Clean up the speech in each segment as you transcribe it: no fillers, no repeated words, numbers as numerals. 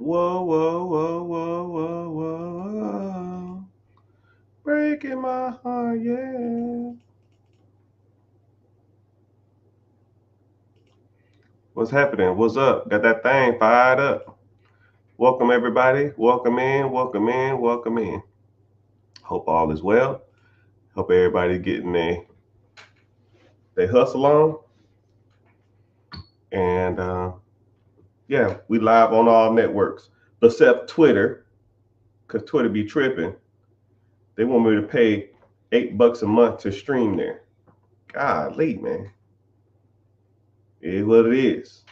Whoa, whoa, whoa, whoa, whoa, whoa, whoa. Breaking my heart, yeah. What's happening? What's up? Got that thing fired up. Welcome, everybody. Welcome in, welcome in, welcome in. Hope all is well. Hope everybody getting they hustle on. And yeah, we live on all networks except Twitter, because Twitter be tripping. They want me to pay $8 a month to stream there. Golly, man. It is what it is.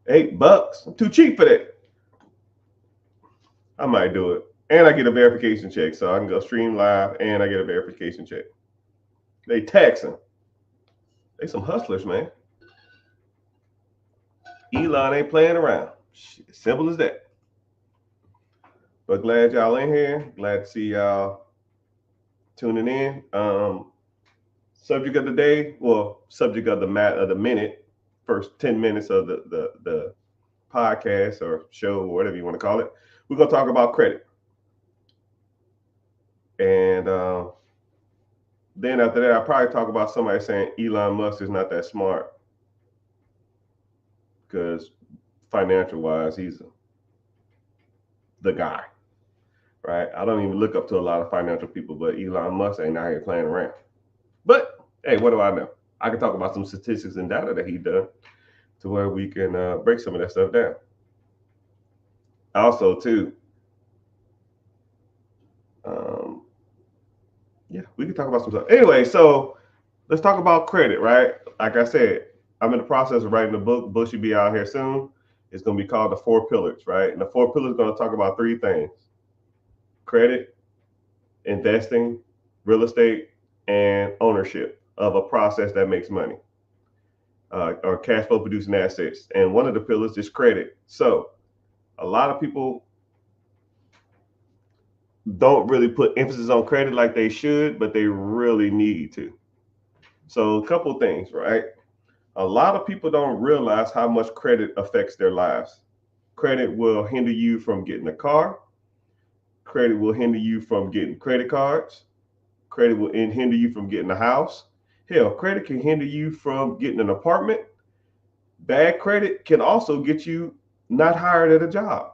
$8. I'm too cheap for that. I might do it. And I get a verification check. So I can go stream live and I get a verification check. They taxing. They some hustlers, man. Elon ain't playing around. Shit, simple as that. But glad y'all in here. Glad to see y'all tuning in. Subject of the day, well, subject of the minute, first 10 minutes of the podcast or show, or whatever you want to call it. We're gonna talk about credit. And then after that, I'll probably talk about somebody saying Elon Musk is not that smart because financial wise, he's the guy, right? I don't even look up to a lot of financial people, but Elon Musk ain't out here playing around. But hey, what do I know? I can talk about some statistics and data that he done to where we can break some of that stuff down. Also, too, um, yeah, we can talk about some stuff. Anyway, so let's talk about credit, right? Like I said, I'm in the process of writing a book. Book should be out here soon. It's going to be called The Four Pillars, right? And the four pillars are going to talk about three things: credit, investing, real estate, and ownership of a process that makes money, or cash flow producing assets. And one of the pillars is credit. So a lot of people don't really put emphasis on credit like they should, but they really need to. So a couple things, right? A lot of people don't realize how much credit affects their lives. Credit will hinder you from getting a car. Credit will hinder you from getting credit cards. Credit will hinder you from getting a house. Hell, credit can hinder you from getting an apartment. Bad credit can also get you not hired at a job.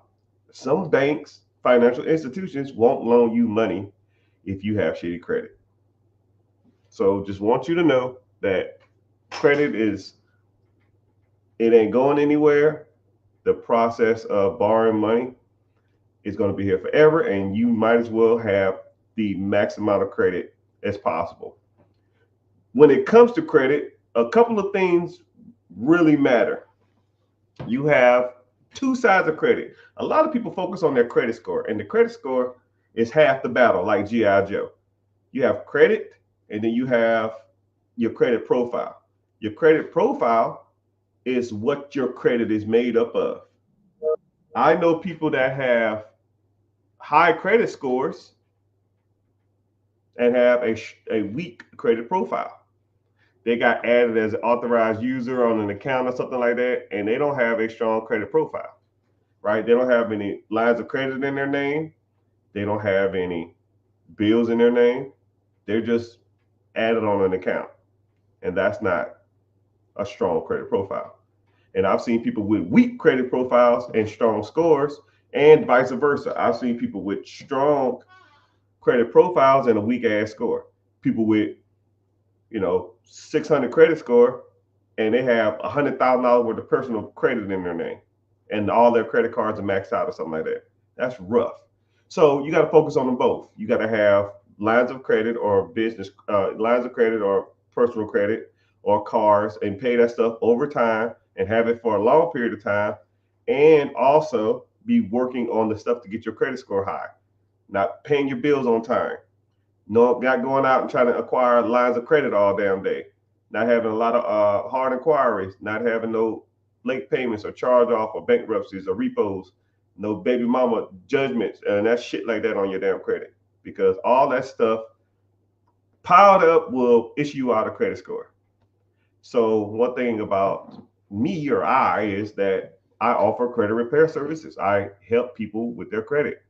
Some banks, financial institutions won't loan you money if you have shitty credit. So just want you to know that credit it ain't going anywhere. The process of borrowing money is going to be here forever, and you might as well have the max amount of credit as possible. When it comes to credit, a couple of things really matter. You have two sides of credit. A lot of people focus on their credit score, and the credit score is half the battle, like G.I. Joe. You have credit, and then you have your credit profile. Your credit profile is what your credit is made up of. I know people that have high credit scores and have a weak credit profile. They got added as an authorized user on an account or something like that, and they don't have a strong credit profile, right? They don't have any lines of credit in their name. They don't have any bills in their name. They're just added on an account, and that's not a strong credit profile. And I've seen people with weak credit profiles and strong scores, and vice versa. I've seen people with strong credit profiles and a weak ass score. People with 600 credit score and they have $100,000 worth of personal credit in their name, and all their credit cards are maxed out or something like that. That's rough. So you got to focus on them both. You got to have lines of credit or business lines of credit or personal credit or cars, and pay that stuff over time and have it for a long period of time, and also be working on the stuff to get your credit score high, not paying your bills on time, not going out and trying to acquire lines of credit all damn day, not having a lot of hard inquiries, not having no late payments or charge off or bankruptcies or repos, no baby mama judgments and that shit like that on your damn credit, because all that stuff piled up will issue you out a credit score. So one thing about me or I is that I offer credit repair services. I help people with their credit.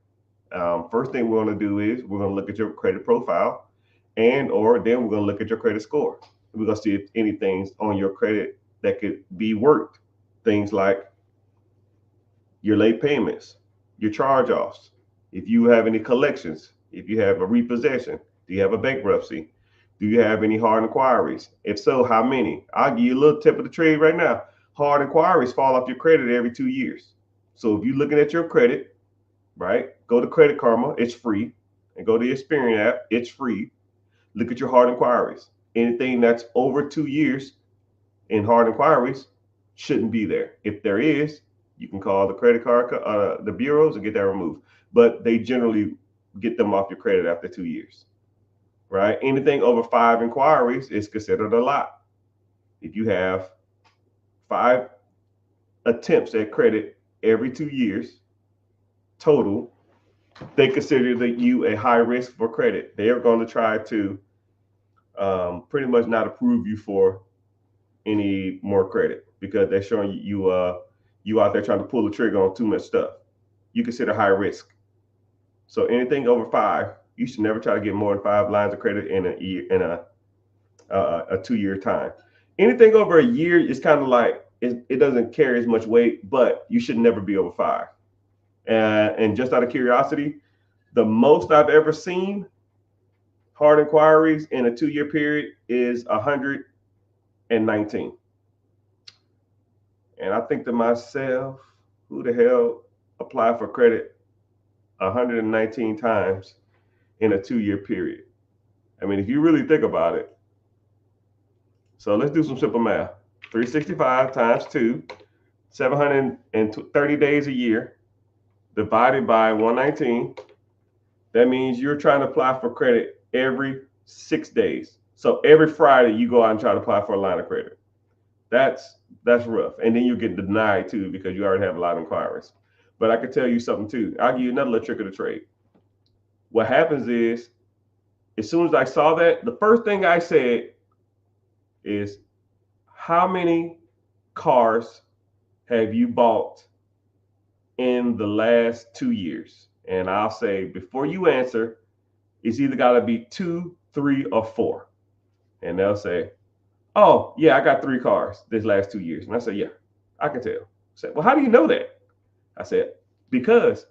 First thing we're going to do is we're going to look at your credit profile, and or then we're going to look at your credit score. We're going to see if anything's on your credit that could be worked. Things like your late payments, your charge-offs, if you have any collections, if you have a repossession, do you have a bankruptcy, do you have any hard inquiries? If so, how many? I'll give you a little tip of the trade right now. Hard inquiries fall off your credit every 2 years. So if you're looking at your credit, right, go to Credit Karma, it's free, and go to the Experian app, it's free. Look at your hard inquiries. Anything that's over 2 years in hard inquiries shouldn't be there. If there is, you can call the credit card, the bureaus, and get that removed. But they generally get them off your credit after 2 years, right? Anything over 5 inquiries is considered a lot. If you have 5 attempts at credit every 2 years total, they consider that you a high risk for credit. They are going to try to pretty much not approve you for any more credit because they're showing you out there trying to pull the trigger on too much stuff. You consider high risk. So anything over 5, you should never try to get more than 5 lines of credit in a year, in a 2-year time. Anything over a year is kind of like it doesn't carry as much weight, but you should never be over 5. And just out of curiosity, the most I've ever seen hard inquiries in a 2-year period is 119. And I think to myself, who the hell applied for credit 119 times in a 2-year period? I mean, if you really think about it. So let's do some simple math. 365 times 2, 730 days a year, divided by 119. That means you're trying to apply for credit every 6 days. So every Friday you go out and try to apply for a line of credit. That's rough. And then you get denied too because you already have a lot of inquiries. But I can tell you something too. I'll give you another little trick of the trade. What happens is, as soon as I saw that, the first thing I said is, how many cars have you bought in the last 2 years? And I'll say, before you answer, it's either got to be 2, 3, or 4. And they'll say, oh, yeah, I got 3 cars this last 2 years. And I say, yeah, I can tell. I said, well, how do you know that? I said, because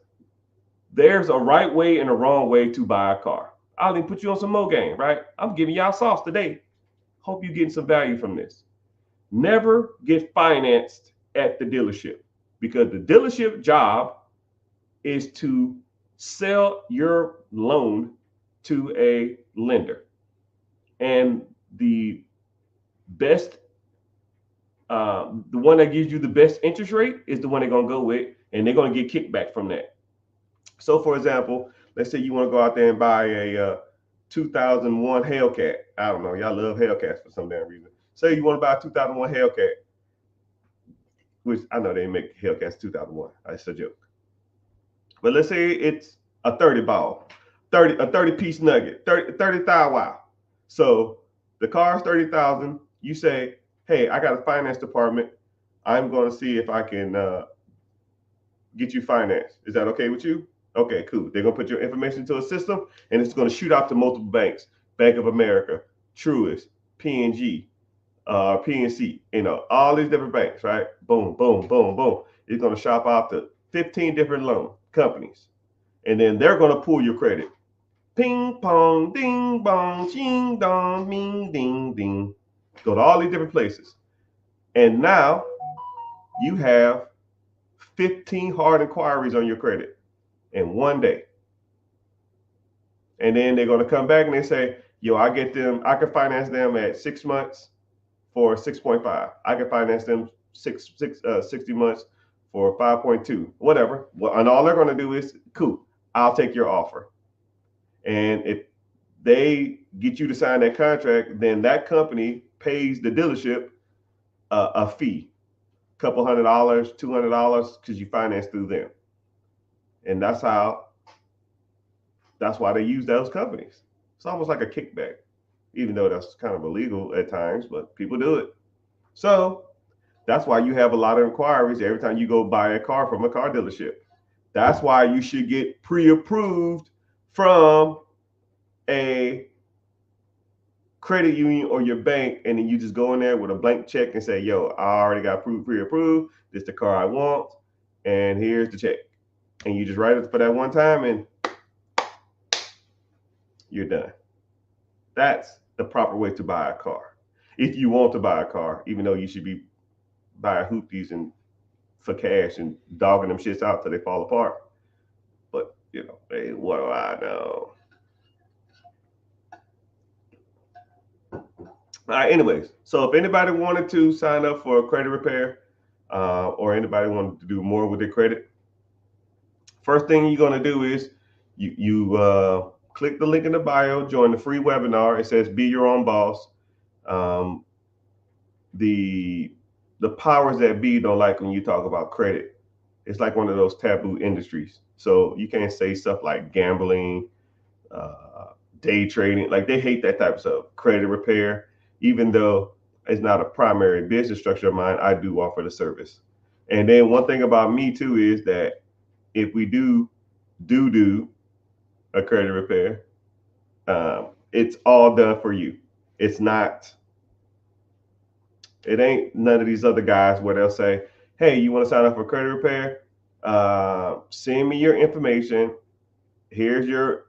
there's a right way and a wrong way to buy a car. I'll even put you on some more game, right? I'm giving y'all sauce today. Hope you're getting some value from this. Never get financed at the dealership, because the dealership job is to sell your loan to a lender. And the best, the one that gives you the best interest rate is the one they're going to go with, and they're going to get kickback from that. So for example, let's say you want to go out there and buy a 2001 Hellcat. I don't know, y'all love Hellcats for some damn reason. Say you want to buy a 2001 Hellcat, which I know they didn't make Hellcats 2001. That's a joke. But let's say it's a 30 ball, a 30 piece nugget, 30,000 wow. So the car's 30,000. You say, hey, I got a finance department. I'm going to see if I can get you financed. Is that okay with you? Okay, cool. They're going to put your information into a system, and it's going to shoot out to multiple banks: Bank of America, Truist, PNG, PNC, all these different banks, right? Boom, boom, boom, boom. It's going to shop out to 15 different loan companies, and then they're going to pull your credit. Ping pong, ding bong, ching dong, ming ding ding. Go to all these different places, and now you have 15 hard inquiries on your credit in one day. And then they're going to come back and they say, yo, I can finance them at 6 months for 6.5. I can finance them 60 months for 5.2, whatever. Well, and all they're going to do is, cool, I'll take your offer. And if they get you to sign that contract, then that company pays the dealership a fee, couple $100, $200, because you finance through them. And that's why they use those companies. It's almost like a kickback, even though that's kind of illegal at times, but people do it. So That's why you have a lot of inquiries every time you go buy a car from a car dealership. That's why you should get pre-approved from a credit union or your bank, and then you just go in there with a blank check and say, yo, I already got pre-approved. This is the car I want, and here's the check. And you just write it for that one time, and you're done. That's the proper way to buy a car. If you want to buy a car, even though you should be buying hoopties and for cash and dogging them shits out till they fall apart. But hey, what do I know? All right, anyways, so if anybody wanted to sign up for a credit repair, or anybody wanted to do more with their credit, first thing you're going to do is you click the link in the bio, join the free webinar. It says Be Your Own Boss. The powers that be don't like when you talk about credit. It's like one of those taboo industries. So you can't say stuff like gambling, day trading. Like, they hate that type of stuff. Credit repair, even though it's not a primary business structure of mine, I do offer the service. And then one thing about me too is that if we do a credit repair, it's all done for you. It ain't none of these other guys where they'll say, hey, you want to sign up for credit repair? Send me your information. Here's your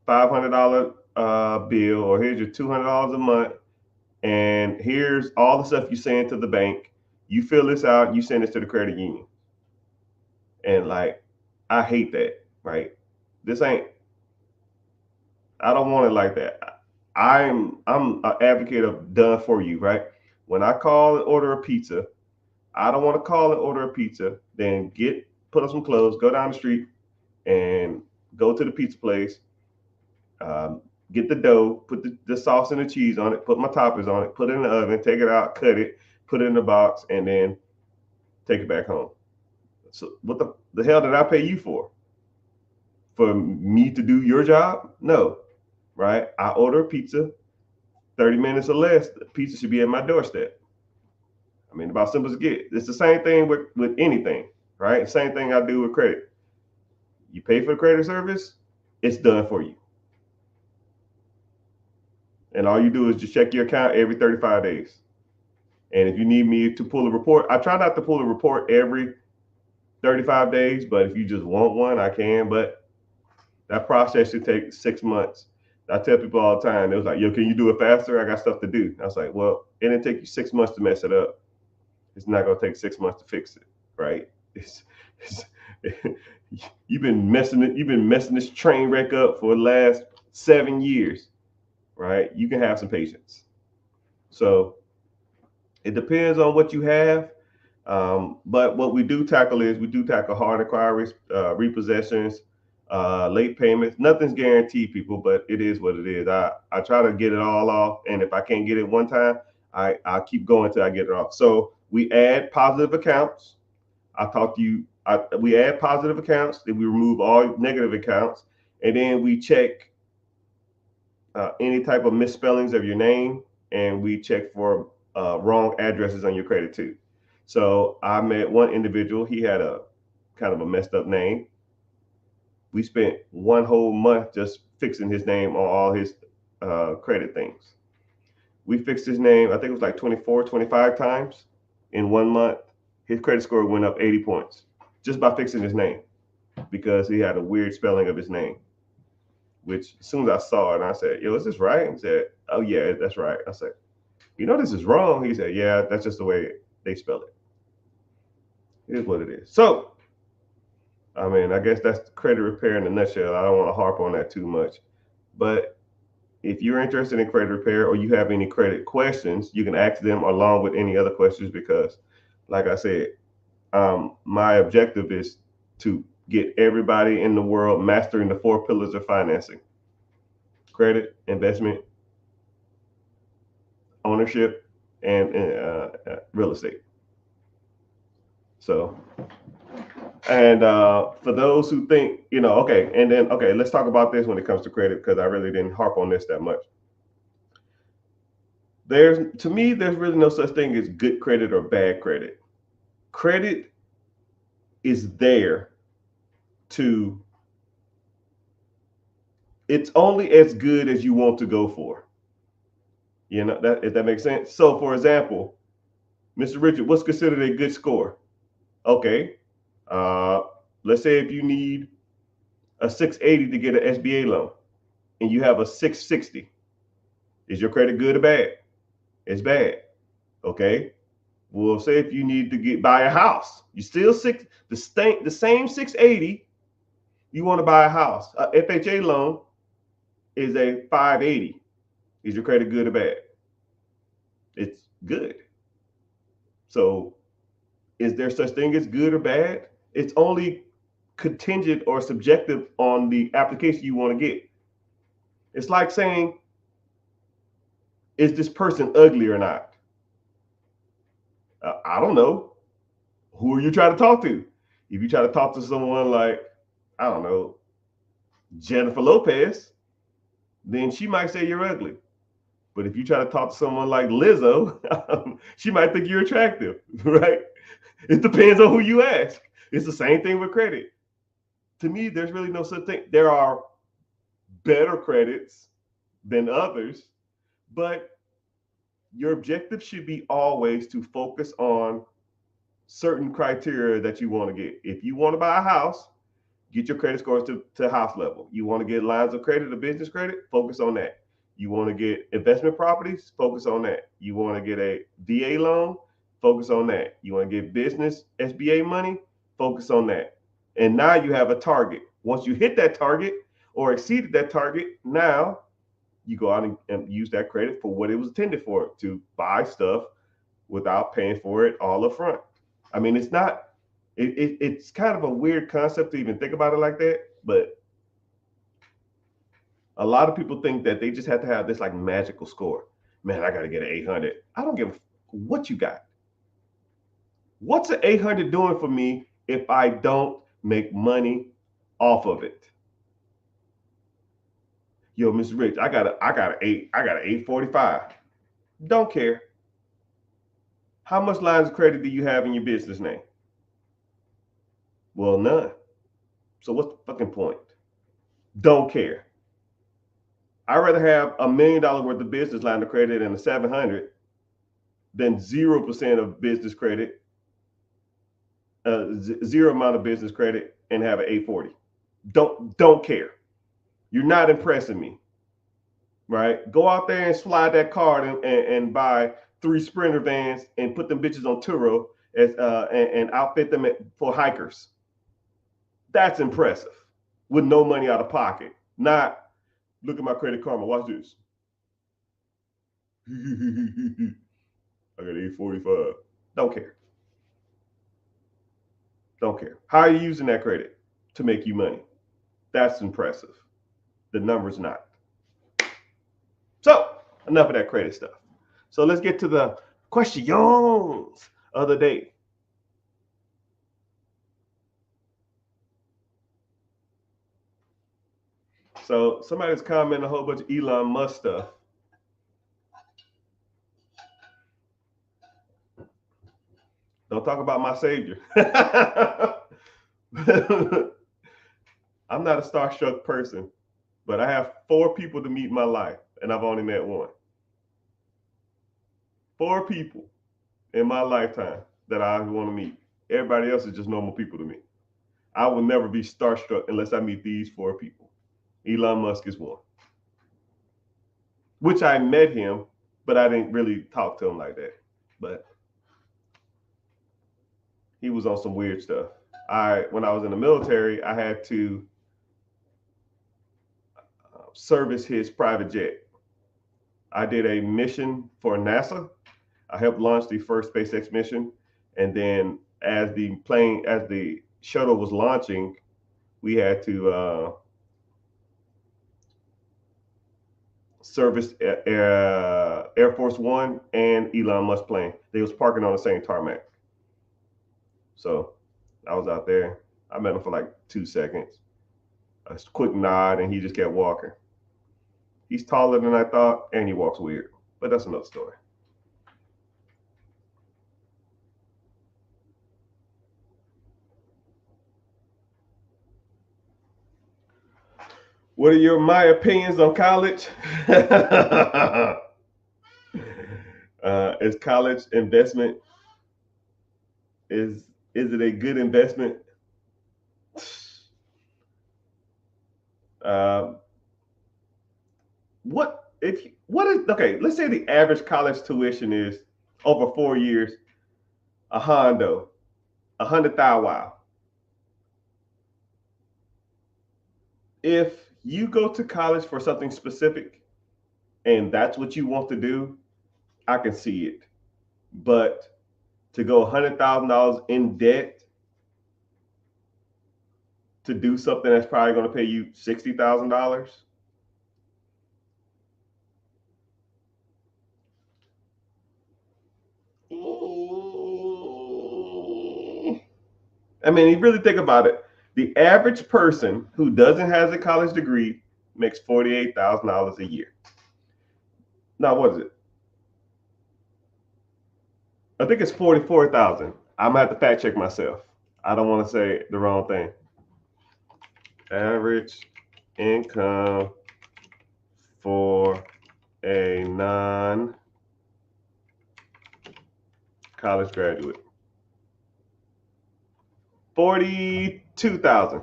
$500 bill, or here's your $200 a month. And here's all the stuff you send to the bank. You fill this out, you send this to the credit union. And like, I hate that, right? I don't want it like that. I'm an advocate of done for you, right? When I call and order a pizza, I don't want to call and order a pizza, then put on some clothes, go down the street and go to the pizza place, get the dough, put the sauce and the cheese on it, put my toppings on it, put it in the oven, take it out, cut it, put it in the box, and then take it back home. So what the hell did I pay you for? For me to do your job? No, right? I order a pizza, 30 minutes or less, the pizza should be at my doorstep. I mean, about simple as it gets. It's the same thing with anything, right? Same thing I do with credit. You pay for the credit service, it's done for you. And all you do is just check your account every 35 days. And if you need me to pull a report, I try not to pull a report every 35 days, but if you just want one, I can. But that process should take 6 months. I tell people all the time, it was like, yo, can you do it faster? I got stuff to do. I was like, well, it didn't take you 6 months to mess it up. It's not going to take 6 months to fix it, right? You've been messing this train wreck up for the last 7 years, right? You can have some patience. So it depends on what you have. But what we do tackle hard inquiries, repossessions, late payments. Nothing's guaranteed, people, but it is what it is. I try to get it all off, and if I can't get it one time, I'll keep going till I get it off. So we add positive accounts. We add positive accounts, then we remove all negative accounts, and then we check any type of misspellings of your name, and we check for wrong addresses on your credit too. So I met one individual. He had a kind of a messed up name. We spent one whole month just fixing his name on all his credit things. We fixed his name, I think it was like 24, 25 times in 1 month. His credit score went up 80 points just by fixing his name, because he had a weird spelling of his name, which as soon as I saw it, I said, yo, is this right? He said, oh yeah, that's right. I said, you know, this is wrong. He said, yeah, that's just the way they spell it. It is what it is. So, I mean, I guess that's credit repair in a nutshell. I don't want to harp on that too much. But if you're interested in credit repair, or you have any credit questions, you can ask them along with any other questions, because, like I said, my objective is to get everybody in the world mastering the 4 pillars of financing: credit, investment, ownership, and real estate. So, and for those who think, okay, let's talk about this when it comes to credit, because I really didn't harp on this that much. To me, there's really no such thing as good credit or bad credit. Credit is there to, it's only as good as you want to go for. You know, that if that makes sense. So for example, Mr. Richard, what's considered a good score? Okay. Uh, let's say if you need a 680 to get an SBA loan and you have a 660, is your credit good or bad? It's bad. Okay. Well, say if you need to buy a house, you still the same 680, you want to buy a house. A FHA loan is a 580. Is your credit good or bad? It's good. So is there such thing as good or bad? It's only contingent or subjective on the application you want to get. It's like saying, is this person ugly or not? I don't know. Who are you trying to talk to? If you try to talk to someone like, I don't know, Jennifer Lopez, then she might say you're ugly. But if you try to talk to someone like Lizzo, she might think you're attractive, right? It depends on who you ask. It's the same thing with credit. To me, there's really no such thing. There are better credits than others, but your objective should be always to focus on certain criteria that you want to get. If you want to buy a house, get your credit scores to house level. You want to get lines of credit or business credit, focus on that. You want to get investment properties, focus on that. You want to get a VA loan, focus on that. You want to get business SBA money, focus on that. And now you have a target. Once you hit that target or exceeded that target, now you go out and use that credit for what it was intended for, to buy stuff without paying for it all up front. I mean, it's kind of a weird concept to even think about it like that, but a lot of people think that they just have to have this like magical score. Man, I got to get an 800. I don't give what you got. What's an 800 doing for me if I don't make money off of it? Yo, Mr. Rich, I got an 845. Don't care. How much lines of credit do you have in your business name? Well, none. So what's the fucking point? Don't care. I'd rather have $1 million worth of business line of credit and a 700 than 0% of business credit, zero amount of business credit, and have an 840. Don't care. You're not impressing me, right? Go out there and slide that card and buy 3 Sprinter vans and put them bitches on Turo and outfit them for hikers. That's impressive with no money out of pocket. Not, look at my Credit Karma. Watch this. I got 845. Don't care. Don't care. How are you using that credit to make you money? That's impressive. The number's not. So enough of that credit stuff. So let's get to the questions of the day. So somebody's commenting a whole bunch of Elon Musk stuff. Don't talk about my savior. I'm not a starstruck person, but I have 4 people to meet in my life, and I've only met one. 4 people in my lifetime that I want to meet. Everybody else is just normal people to me. I will never be starstruck unless I meet these 4 people. Elon Musk is one. Which I met him, but I didn't really talk to him like that. But he was on some weird stuff. When I was in the military, I had to service his private jet. I did a mission for NASA. I helped launch the first SpaceX mission, and then as the shuttle was launching, we had to service Air Force One and Elon Musk plane. They was parking on the same tarmac. So I was out there. I met him for like 2 seconds. A quick nod, and he just kept walking. He's taller than I thought, and he walks weird. But that's another story. What are my opinions on college? Is college investment is it a good investment? Uh, what is okay? Let's say the average college tuition is over 4 years a hondo, 100,000. Wow. If you go to college for something specific and that's what you want to do, I can see it. But to go $100,000 in debt to do something that's probably going to pay you $60,000. I mean, you really think about it. The average person who doesn't have a college degree makes $48,000 a year. Now, what is it? I think it's 44,000. I'm gonna have to fact check myself. I don't want to say the wrong thing. Average income for a non college graduate. 42,000.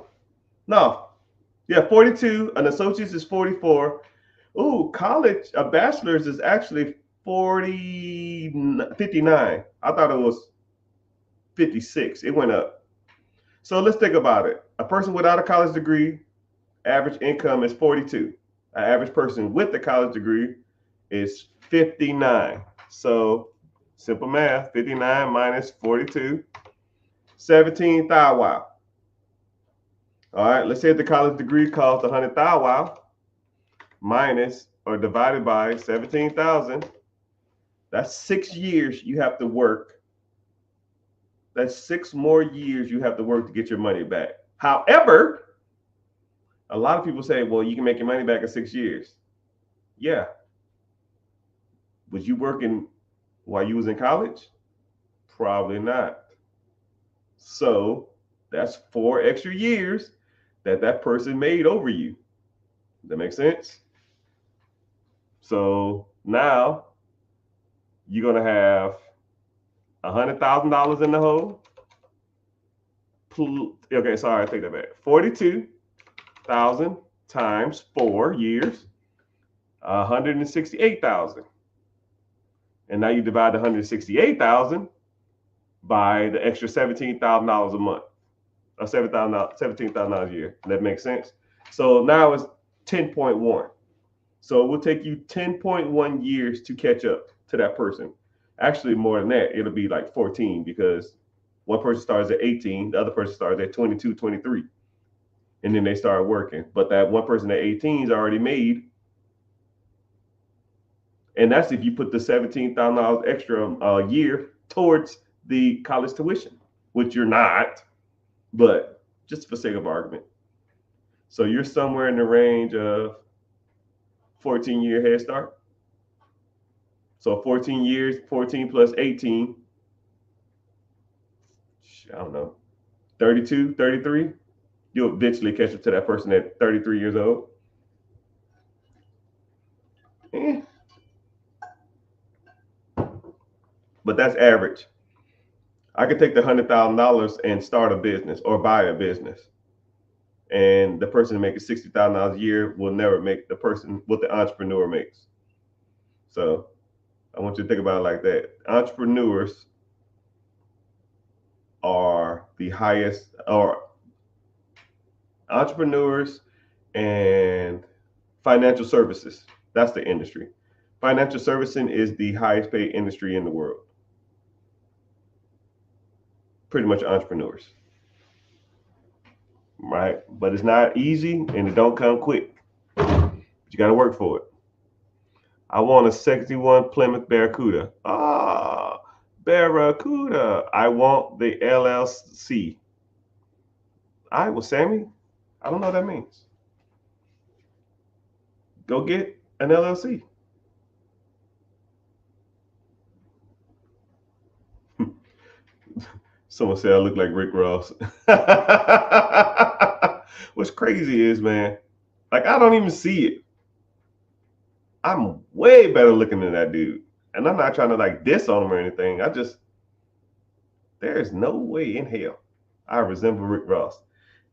No. Yeah, 42. An associate's is 44. Ooh, college, a bachelor's is actually 59. I thought it was 56. It went up. So let's think about it. A person without a college degree, average income is 42. An average person with a college degree is 59. So simple math, 59 minus 42, 17,000. Wow. All right, let's say the college degree costs 100,000. Wow. Minus or divided by 17,000. That's 6 years you have to work. That's 6 more years you have to work to get your money back. However, a lot of people say, well, you can make your money back in 6 years. Yeah. Was you working while you was in college? Probably not. So that's 4 extra years that person made over you. Does that make sense? So now you're going to have $100,000 in the hole. Okay, sorry, I take that back. 42,000 times 4 years, 168,000. And now you divide the 168,000 by the extra $17,000 a month, or $17,000 a year. That makes sense. So now it's 10.1. So it will take you 10.1 years to catch up to that person. Actually, more than that, it'll be like 14 because one person starts at 18, the other person starts at 22, 23, and then they start working. But that one person at 18 is already made. And that's if you put the $17,000 extra a year towards the college tuition, which you're not, but just for sake of argument. So you're somewhere in the range of 14-year head start. So 14 years, 14 plus 18, I don't know, 32, 33. You'll eventually catch up to that person at 33 years old. Eh. But that's average. I could take the $100,000 and start a business or buy a business. And the person making $60,000 a year will never make the person what the entrepreneur makes. So I want you to think about it like that. Entrepreneurs are the highest, or entrepreneurs and financial services. That's the industry. Financial servicing is the highest paid industry in the world. Pretty much entrepreneurs. Right? But it's not easy and it don't come quick. You got to work for it. I want a 61 Plymouth Barracuda. Ah, Barracuda. I want the LLC. All right, well, Sammy, I don't know what that means. Go get an LLC. Someone said I look like Rick Ross. What's crazy is, man, like I don't even see it. I'm way better looking than that dude. And I'm not trying to like diss on him or anything. There's no way in hell I resemble Rick Ross.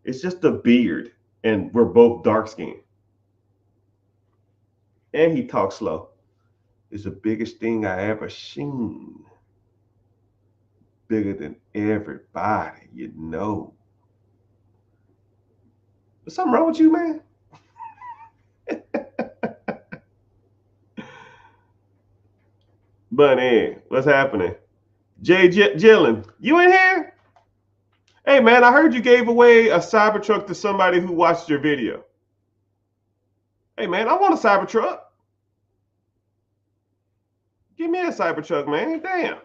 It's just the beard, and we're both dark skinned. And he talks slow. It's the biggest thing I ever seen. Bigger than everybody, you know. There's something wrong with you, man? Bunny, what's happening? Jay Gillen, you in here? Hey, man, I heard you gave away a Cybertruck to somebody who watched your video. Hey, man, I want a Cybertruck. Give me a Cybertruck, man. Damn.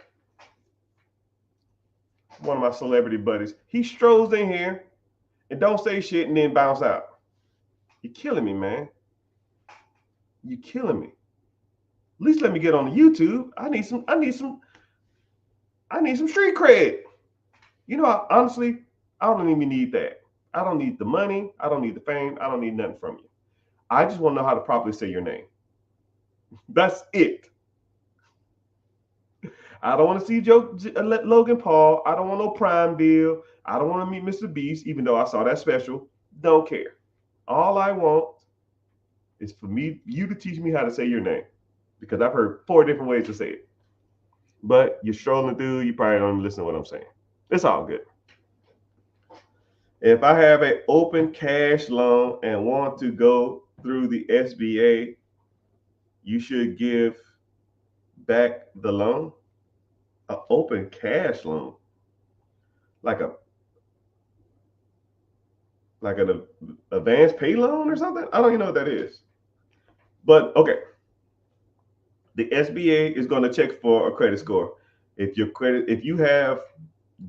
One of my celebrity buddies. He strolls in here and don't say shit and then bounce out. You're killing me, man. You're killing me. At least let me get on the YouTube. I need some street cred. You know, honestly, I don't even need that. I don't need the money. I don't need the fame. I don't need nothing from you. I just want to know how to properly say your name. That's it. I don't want to see Logan Paul. I don't want no Prime deal. I don't want to meet Mr. Beast, even though I saw that special. Don't care. All I want is for you to teach me how to say your name, because I've heard 4 different ways to say it. But you're strolling through, you probably don't even listen to what I'm saying. It's all good. If I have an open cash loan and want to go through the SBA, you should give back the loan. An open cash loan, like an advance pay loan or something. I don't even know what that is. But okay, the SBA is going to check for a credit score. If you have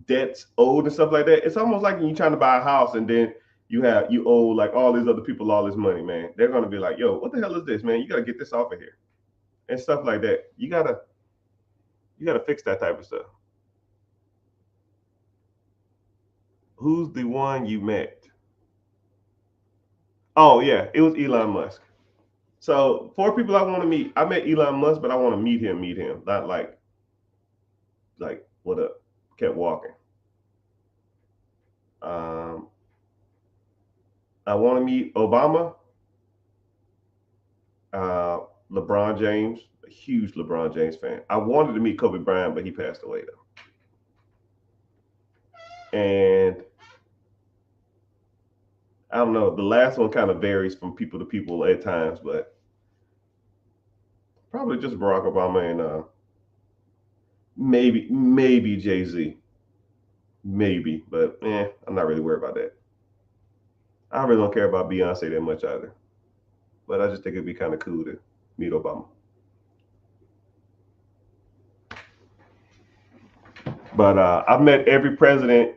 debts owed and stuff like that, it's almost like when you're trying to buy a house and then you owe like all these other people all this money, man. They're going to be like, yo, what the hell is this, man? You got to get this off of here and stuff like that. You gotta fix that type of stuff. Who's the one you met? Oh yeah, it was Elon Musk. So 4 people I want to meet. I met Elon Musk, but I want to meet him. Not like what up? Kept walking. I want to meet Obama. LeBron James, a huge LeBron James fan. I wanted to meet Kobe Bryant, but he passed away though. And I don't know. The last one kind of varies from people to people at times, but probably just Barack Obama and maybe Jay-Z. Maybe, but I'm not really worried about that. I really don't care about Beyonce that much either. But I just think it'd be kind of cool to meet Obama. But I've met every president.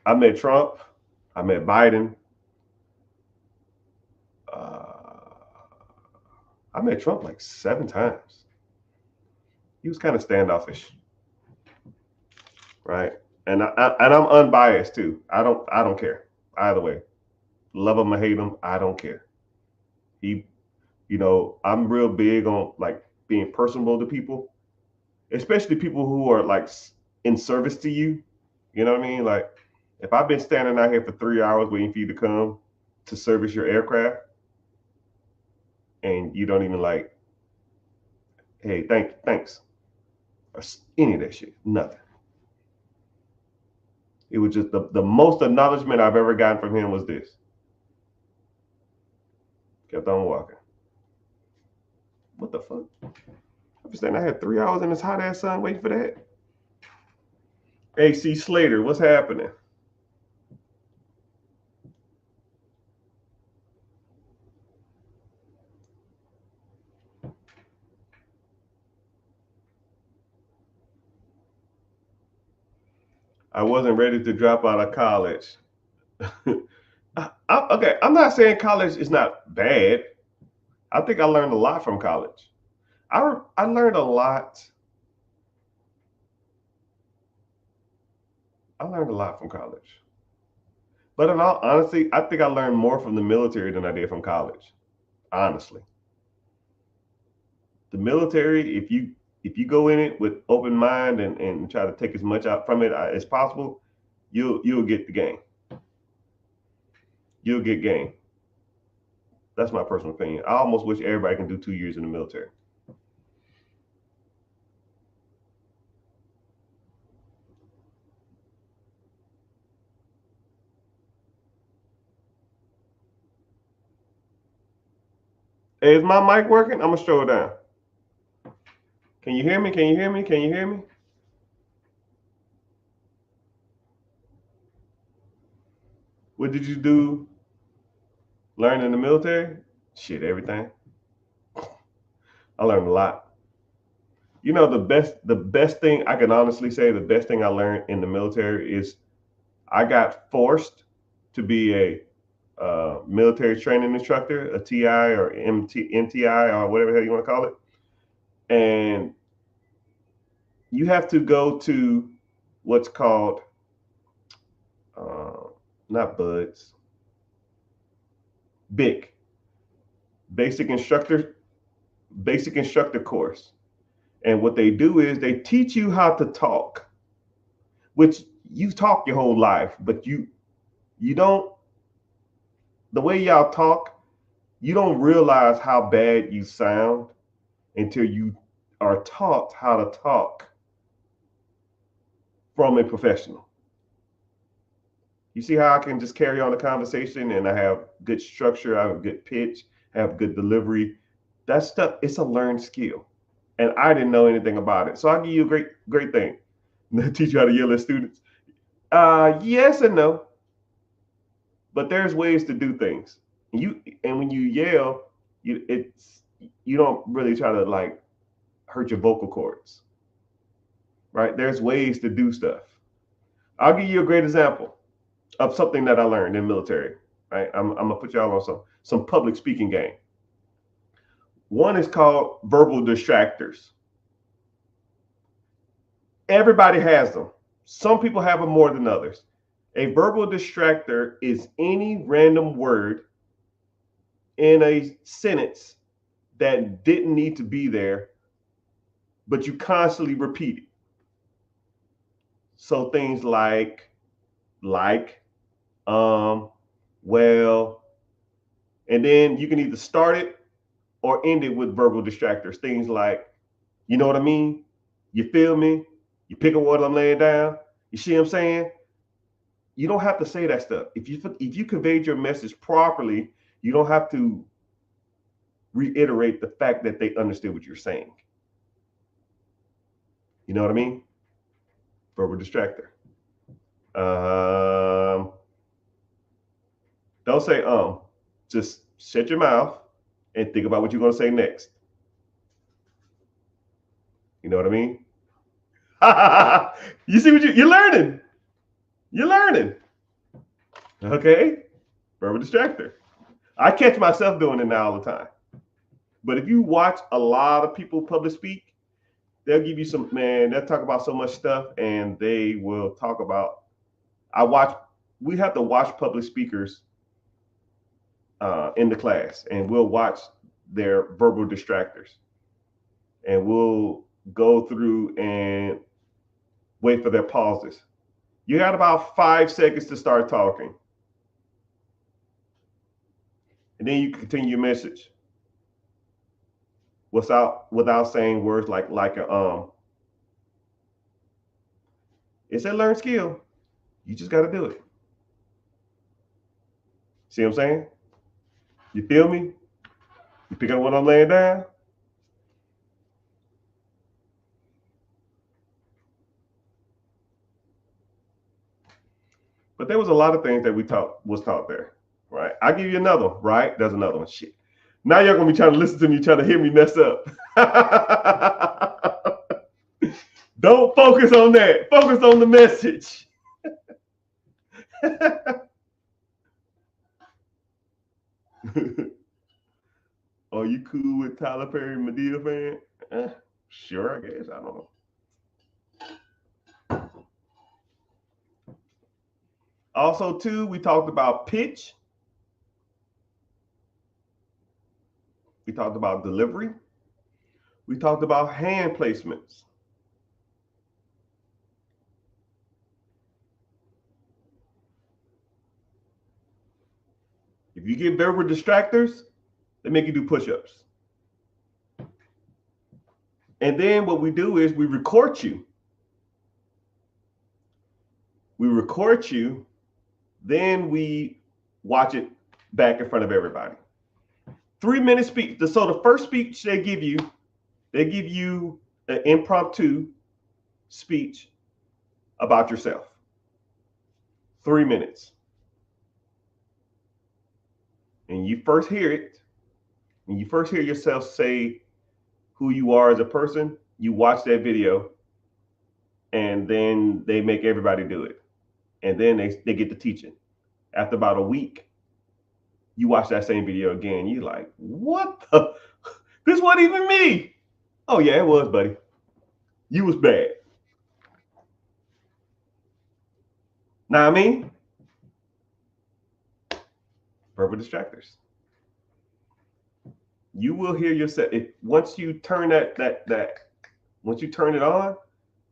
I met Trump. I met Biden. I met Trump like 7 times. He was kind of standoffish, right? And I'm unbiased too. I don't care either way. Love him or hate him, I don't care. I'm real big on like being personable to people, especially people who are like in service to you. You know what I mean? Like if I've been standing out here for 3 hours waiting for you to come to service your aircraft, and you don't even like, hey, thanks, or any of that shit, nothing. It was just the most acknowledgement I've ever gotten from him was this. Kept on walking. What the fuck? I was saying I had 3 hours in this hot ass sun waiting for that. AC Slater, what's happening? I wasn't ready to drop out of college. Okay, I'm not saying college is not bad. I think I learned a lot from college. I learned a lot I learned a lot from college. But in all honesty, I think I learned more from the military than I did from college. Honestly, the military, if you go in it with open mind and try to take as much out from it as possible, you'll get the game. You'll get game. That's my personal opinion. I almost wish everybody can do 2 years in the military. Hey, is my mic working? I'm gonna show it down. Can you hear me? Can you hear me? Can you hear me? What did you do? Learn in the military? Shit, everything. I learned a lot. You know, the best thing I can honestly say, the best thing I learned in the military is I got forced to be a military training instructor, a TI or MTI or whatever the hell you want to call it. And you have to go to what's called uh, not buds, BIC, basic instructor basic instructor course. And what they do is they teach you how to talk, which you talk your whole life, but you don't, the way y'all talk, you don't realize how bad you sound until you are taught how to talk from a professional. You see how I can just carry on the conversation and I have good structure, I have good pitch, I have good delivery. That stuff, it's a learned skill. And I didn't know anything about it. So I'll give you a great thing. Teach you how to yell at students. Yes and no, but there's ways to do things. And when you yell, you don't really try to like hurt your vocal cords, right? There's ways to do stuff. I'll give you a great example of something that I learned in military. Right, I'm gonna put y'all on some public speaking game. One is called verbal distractors. Everybody has them. Some people have them more than others. A verbal distractor is any random word in a sentence that didn't need to be there, but you constantly repeat it. So things like, um, well, and then you can either start it or end it with verbal distractors. Things like, you know what I mean? You feel me? You pick up what I'm laying down. You see what I'm saying? You don't have to say that stuff. If you conveyed your message properly, you don't have to reiterate the fact that they understood what you're saying. You know what I mean? Verbal distractor. Um, don't say just shut your mouth and think about what you're going to say next. You know what I mean? You see what you're learning. You're learning. Okay? Verbal distractor. I catch myself doing it now all the time. But if you watch a lot of people public speak, they'll give you some, man, they'll talk about so much stuff and they will talk about, we have to watch public speakers in the class and we'll watch their verbal distractors and we'll go through and wait for their pauses. You got about 5 seconds to start talking. And then you continue your message without saying words like a It's a learned skill. You just got to do it. See what I'm saying? You feel me? You pick up what I'm laying down? But there was a lot of things that was taught there, right? I'll give you another one, right? There's another one. Shit. Now you're gonna be trying to listen to me, trying to hear me mess up. Don't focus on that. Focus on the message. Are you cool with Tyler Perry Madea fan? Sure, I guess. I don't know. Also, too, we talked about pitch. We talked about delivery. We talked about hand placements. If you get verbal distractors, they make you do push-ups. And then what we do is we record you. We record you, then we watch it back in front of everybody. 3-minute speech. So the first speech they give you an impromptu speech about yourself. 3 minutes. And you first hear it, when you first hear yourself say who you are as a person, you watch that video, and then they make everybody do it. And then they get to teaching. After about a week, you watch that same video again. You're like, what the? This wasn't even me. Oh, yeah, it was, buddy. You was bad. Know what I mean? Verbal distractors. You will hear yourself. Once you turn once you turn it on,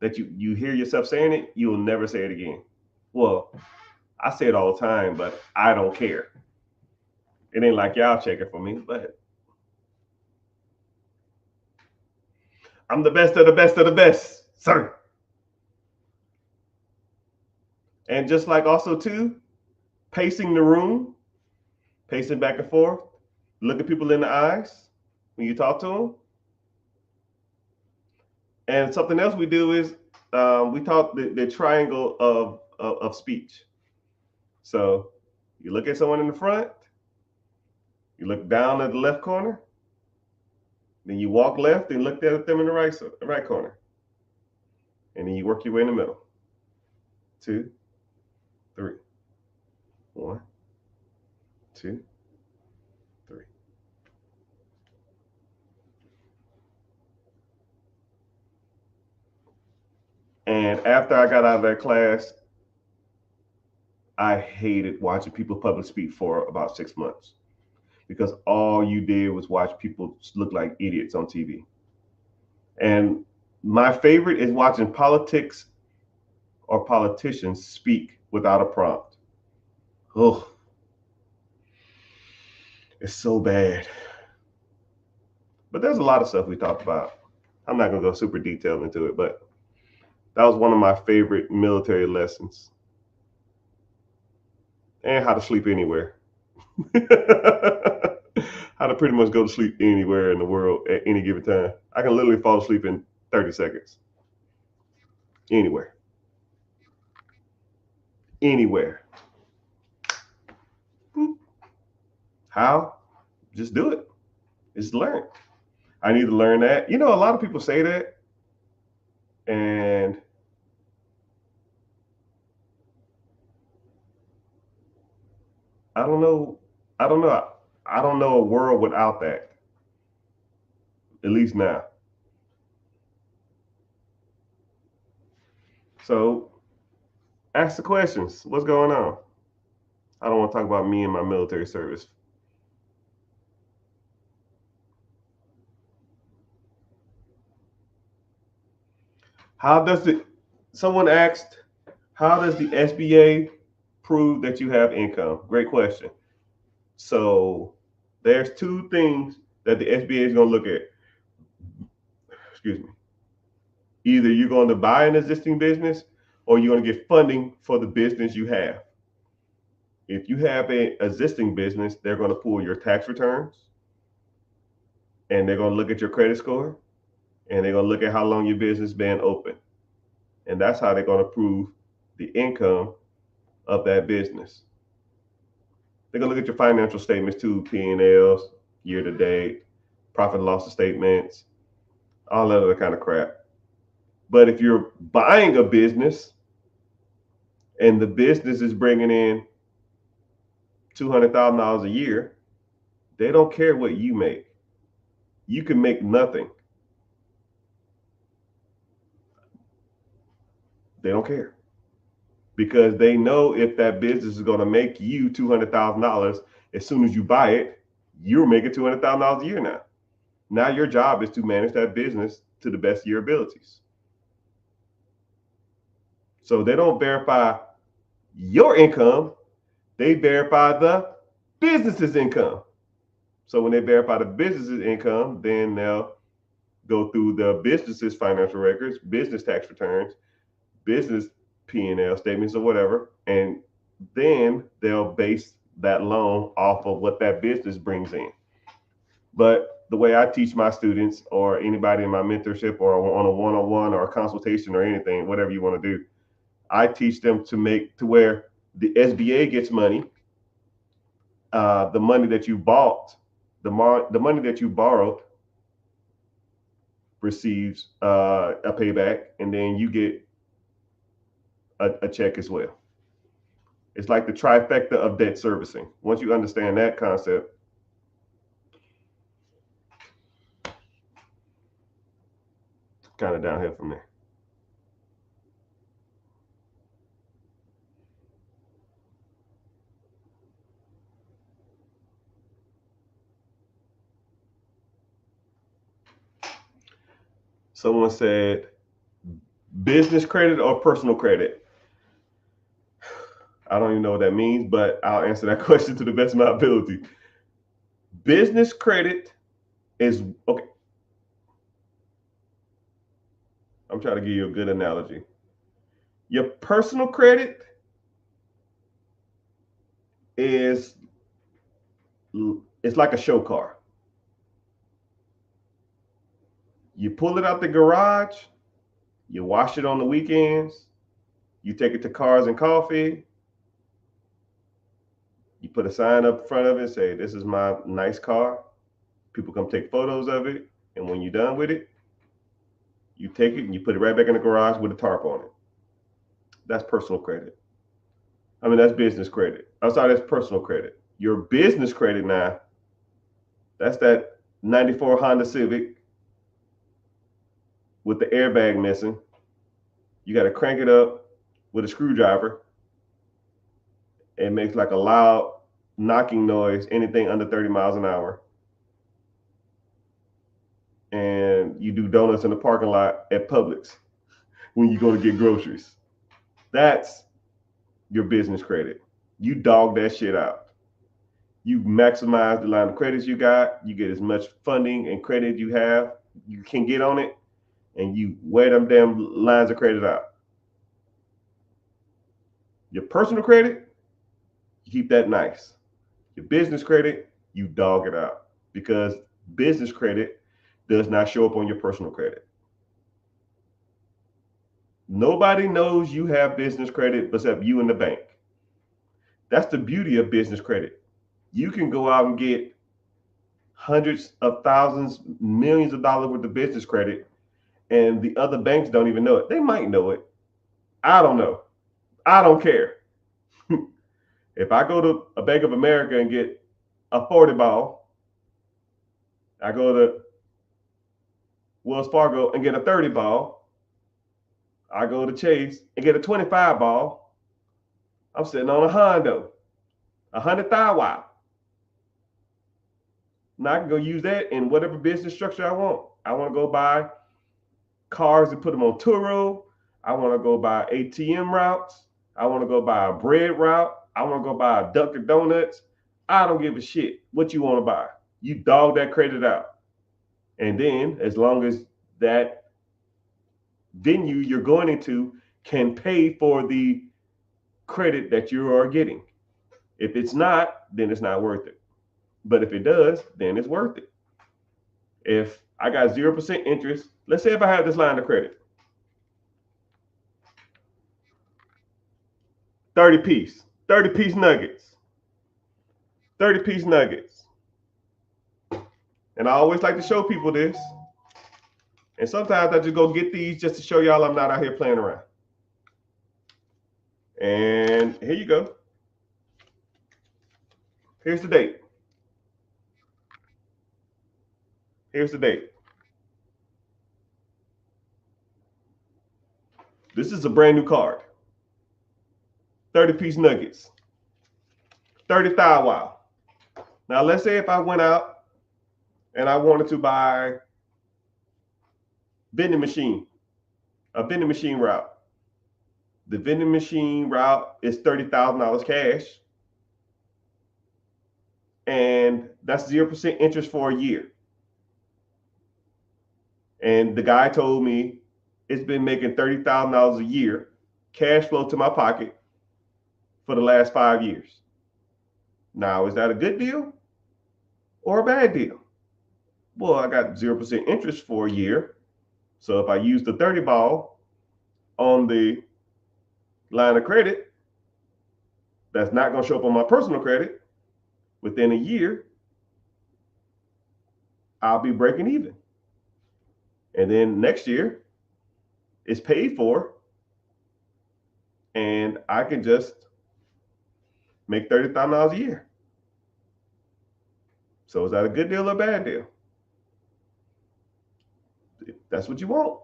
that you hear yourself saying it, you will never say it again. Well, I say it all the time, but I don't care. It ain't like y'all checking for me, but I'm the best of the best of the best, sir. And just like also too, pacing the room, pacing back and forth, look at people in the eyes when you talk to them. And something else we do is we talk the triangle of speech. So you look at someone in the front, you look down at the left corner, then you walk left and look at them in the right corner. And then you work your way in the middle. 2, 3. 1, 2, 3. And after I got out of that class, I hated watching people public speak for about 6 months, because all you did was watch people look like idiots on TV. And my favorite is watching politics or politicians speak without a prompt. Oh, it's so bad. But there's a lot of stuff we talked about. I'm not going to go super detailed into it, but that was one of my favorite military lessons. And how to sleep anywhere. How to pretty much go to sleep anywhere in the world at any given time. I can literally fall asleep in 30 seconds. Anywhere. Anywhere. How? Just do it. Just learn. I need to learn that. You know, a lot of people say that, and I don't know. I don't know. I don't know a world without that. At least now. So ask the questions. What's going on? I don't want to talk about me and my military service. Someone asked, how does the SBA prove that you have income? Great question. So there's 2 things that the SBA is going to look at. Excuse me. Either you're going to buy an existing business, or you're going to get funding for the business you have. If you have an existing business, they're going to pull your tax returns, and they're going to look at your credit score, and they're going to look at how long your business been open. And that's how they're going to prove the income of that business. They're going to look at your financial statements too, P&Ls, year to date, profit and loss statements, all that other kind of crap. But if you're buying a business and the business is bringing in $200,000 a year, they don't care what you make. You can make nothing. They don't care. because they know if that business is going to make you $200,000 as soon as you buy it, you're making $200,000 a year now. Now your job is to manage that business to the best of your abilities. So they don't verify your income, they verify the business's income. So when they verify the business's income, then they'll go through the business's financial records, business tax returns, business P&L statements or whatever, and then they'll base that loan off of what that business brings in. But the way I teach my students or anybody in my mentorship or on a one-on-one or a consultation or anything, whatever you want to do, I teach them to make to where the SBA gets money, the money that you bought, the money that you borrowed receives a payback, and then you get a check as well. It's like the trifecta of debt servicing. Once you understand that concept, kind of downhill from there. Someone said business credit or personal credit. I don't even know what that means, but I'll answer that question to the best of my ability. Business credit is okay. I'm trying to give you a good analogy. Your personal credit is it's like a show car. You pull it out the garage, you wash it on the weekends, you take it to Cars and Coffee, you put a sign up front of it and say, "This is my nice car." People come take photos of it, and when you're done with it, you take it and you put it right back in the garage with a tarp on it. That's personal credit. I mean, that's business credit. I'm sorry, that's personal credit. Your business credit now, that's that 94 Honda Civic with the airbag missing. You got to crank it up with a screwdriver. It makes like a loud knocking noise, anything under 30 miles an hour. And you do donuts in the parking lot at Publix when you go to get groceries. That's your business credit. You dog that shit out. You maximize the line of credits you got. You get as much funding and credit you can get on it, and you wear them damn lines of credit out. Your personal credit, you keep that nice. Your business credit, you dog it out, because business credit does not show up on your personal credit. Nobody knows you have business credit except you and the bank. That's the beauty of business credit. You can go out and get hundreds of thousands, millions of dollars worth of business credit, and the other banks don't even know it. They might know it. I don't know. I don't care. If I go to a Bank of America and get a 40 ball, I go to Wells Fargo and get a 30 ball, I go to Chase and get a 25 ball, I'm sitting on a Hondo, a 100,000. Now I can go use that in whatever business structure I want. I want to go buy cars and put them on Turo. I want to go buy ATM routes. I want to go buy a bread route. I want to go buy a Dunkin' Donuts. I don't give a shit what you want to buy. You dog that credit out. And then as long as that venue you're going into can pay for the credit that you are getting. If it's not, then it's not worth it. But if it does, then it's worth it. If I got 0% interest, let's say if I have this line of credit, 30 piece nuggets, 30 piece nuggets. And I always like to show people this. And sometimes I just go get these just to show y'all I'm not out here playing around. And here you go. Here's the date. Here's the date. This is a brand new card. 30-piece nuggets, 30 thigh wow. Now, let's say if I went out and I wanted to buy a vending machine route. The vending machine route is $30,000 cash, and that's 0% interest for a year. And the guy told me it's been making $30,000 a year cash flow to my pocket for the last 5 years. Now, is that a good deal or a bad deal? Well, I got 0% interest for a year. So if I use the 30 ball on the line of credit, that's not going to show up on my personal credit. Within a year, I'll be breaking even. And then next year, it's paid for, and I can just make $30,000 a year. So is that a good deal or a bad deal? If that's what you want.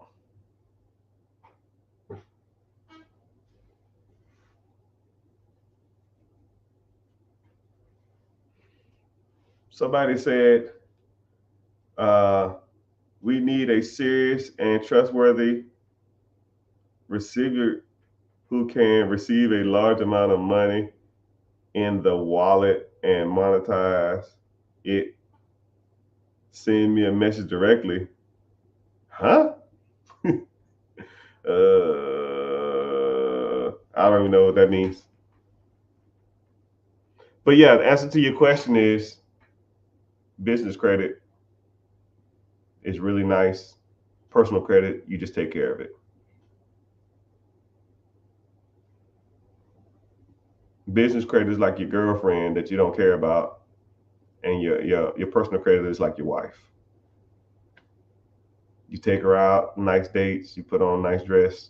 Somebody said, we need a serious and trustworthy receiver who can receive a large amount of money in the wallet and monetize it. Send me a message directly. Huh? I don't even know what that means. But yeah, the answer to your question is business credit is really nice. Personal credit, you just take care of it. Business credit is like your girlfriend that you don't care about, and your personal credit is like your wife. You take her out, nice dates, you put on a nice dress,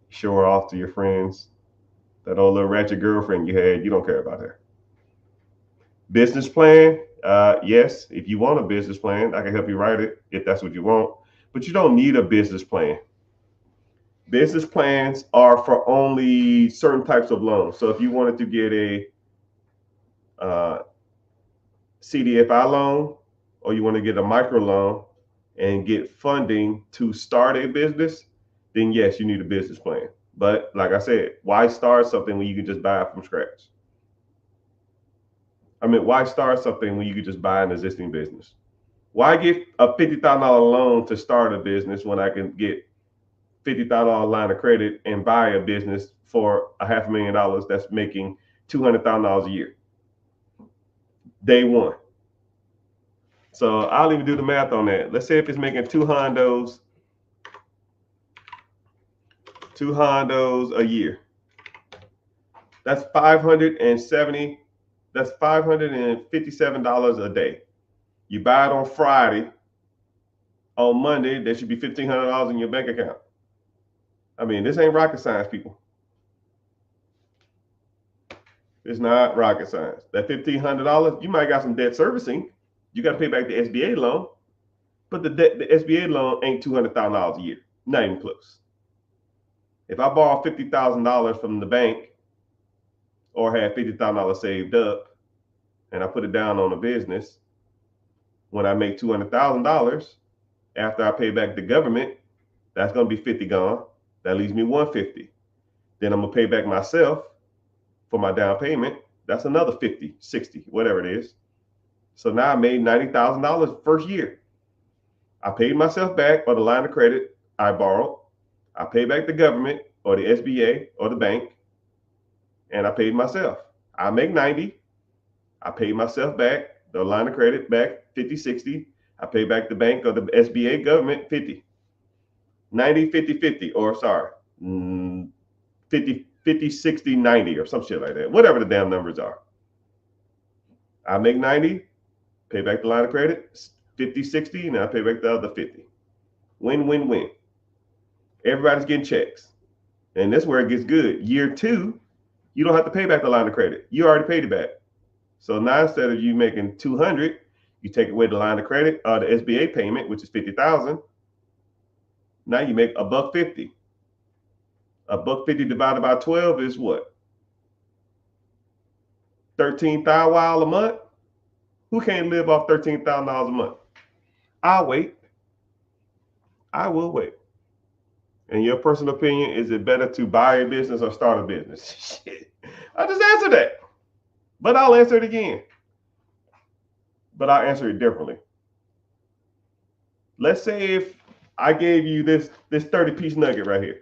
show her off to your friends. That old little ratchet girlfriend you had, you don't care about her. Business plan, yes, if you want a business plan, I can help you write it if that's what you want, but you don't need a business plan. Business plans are for only certain types of loans. So if you wanted to get a CDFI loan, or you want to get a micro loan and get funding to start a business, then yes, you need a business plan. But like I said, why start something when you can just buy it from scratch? I mean, why start something when you could just buy an existing business? Why get a $50,000 loan to start a business when I can get $50,000 line of credit and buy a business for $500,000 that's making $200,000 a year? Day one. So I'll even do the math on that. Let's say if it's making two hondos a year. That's $557 a day. You buy it on Friday. On Monday, there should be $1,500 in your bank account. I mean, this ain't rocket science, people. It's not rocket science. That $1,500, you might got some debt servicing. You got to pay back the SBA loan, but the SBA loan ain't $200,000 a year. Not even close. If I borrow $50,000 from the bank, or had $50,000 saved up, and I put it down on a business, when I make $200,000, after I pay back the government, that's going to be 50 gone. That leaves me 150. Then I'm going to pay back myself for my down payment. That's another 50, 60, whatever it is. So now I made $90,000 first year. I paid myself back on the line of credit I borrowed. I paid back the government or the SBA or the bank, and I paid myself. I make 90. I paid myself back, the line of credit back 50, 60. I pay back the bank or the SBA government 50. 90, 50, 50, or sorry, 50, 50, 60, 90, or some shit like that. Whatever the damn numbers are. I make 90, pay back the line of credit, 50, 60, and I pay back the other 50. Win, win, win. Everybody's getting checks. And that's where it gets good. Year two, you don't have to pay back the line of credit. You already paid it back. So now instead of you making 200, you take away the line of credit or the SBA payment, which is 50,000. Now you make $150. $1.50 divided by 12 is what? 13,000 a month. Who can't live off $13,000 a month? I'll wait. I will wait. In your personal opinion, is it better to buy a business or start a business? Shit. I just answered that. But I'll answer it again. But I'll answer it differently. Let's say if I gave you this 30-piece nugget right here.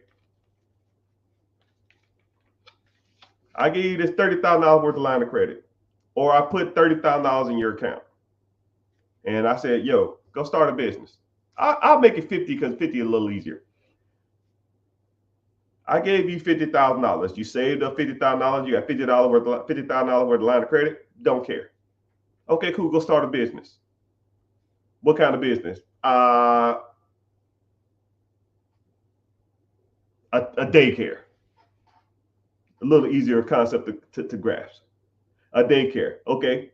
I gave you this $30,000 worth of line of credit. Or I put $30,000 in your account. And I said, yo, go start a business. I'll make it 50 because 50 is a little easier. I gave you $50,000. You saved up $50,000. You got $50,000 worth of line of credit. Don't care. Okay, cool. Go start a business. What kind of business? A daycare. A little easier concept to grasp. A daycare. Okay,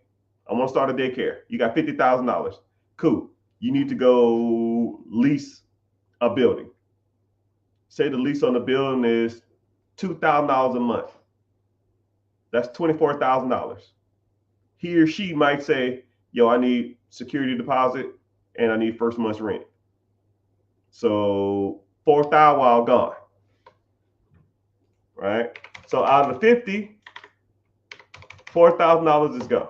I want to start a daycare. You got $50,000. Cool. You need to go lease a building. Say the lease on the building is $2,000 a month. That's $24,000. He or she might say, yo, I need security deposit and I need first month's rent. So $4,000 gone. Right? So out of the 50, $4,000 is gone.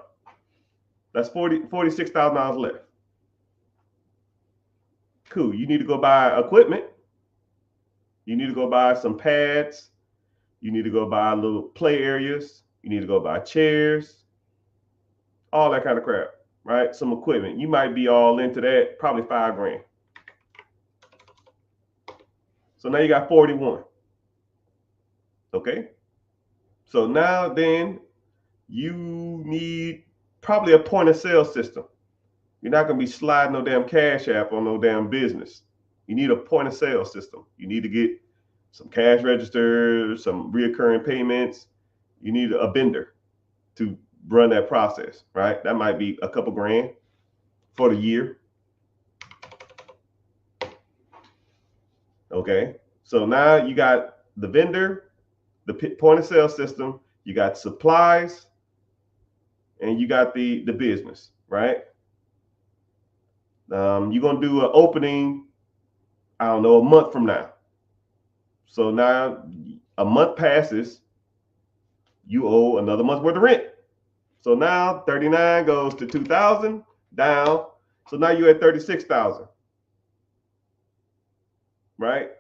That's $46,000 left. Cool. You need to go buy equipment. You need to go buy some pads. You need to go buy little play areas. You need to go buy chairs. All that kind of crap, right? Some equipment. You might be all into that, probably $5,000. So now you got 41. Okay. So now then you need probably a point of sale system. You're not going to be sliding no damn Cash App on no damn business. You need a point of sale system. You need to get some cash registers, some reoccurring payments. You need a vendor to run that process, right? That might be a couple grand for the year. Okay. So now you got the vendor, the point of sale system, you got supplies, and you got the business, right? You're going to do an opening, I don't know, a month from now. So now a month passes, you owe another month's worth of rent. So now 39 goes to 2,000 down. So now you're at 36,000, right?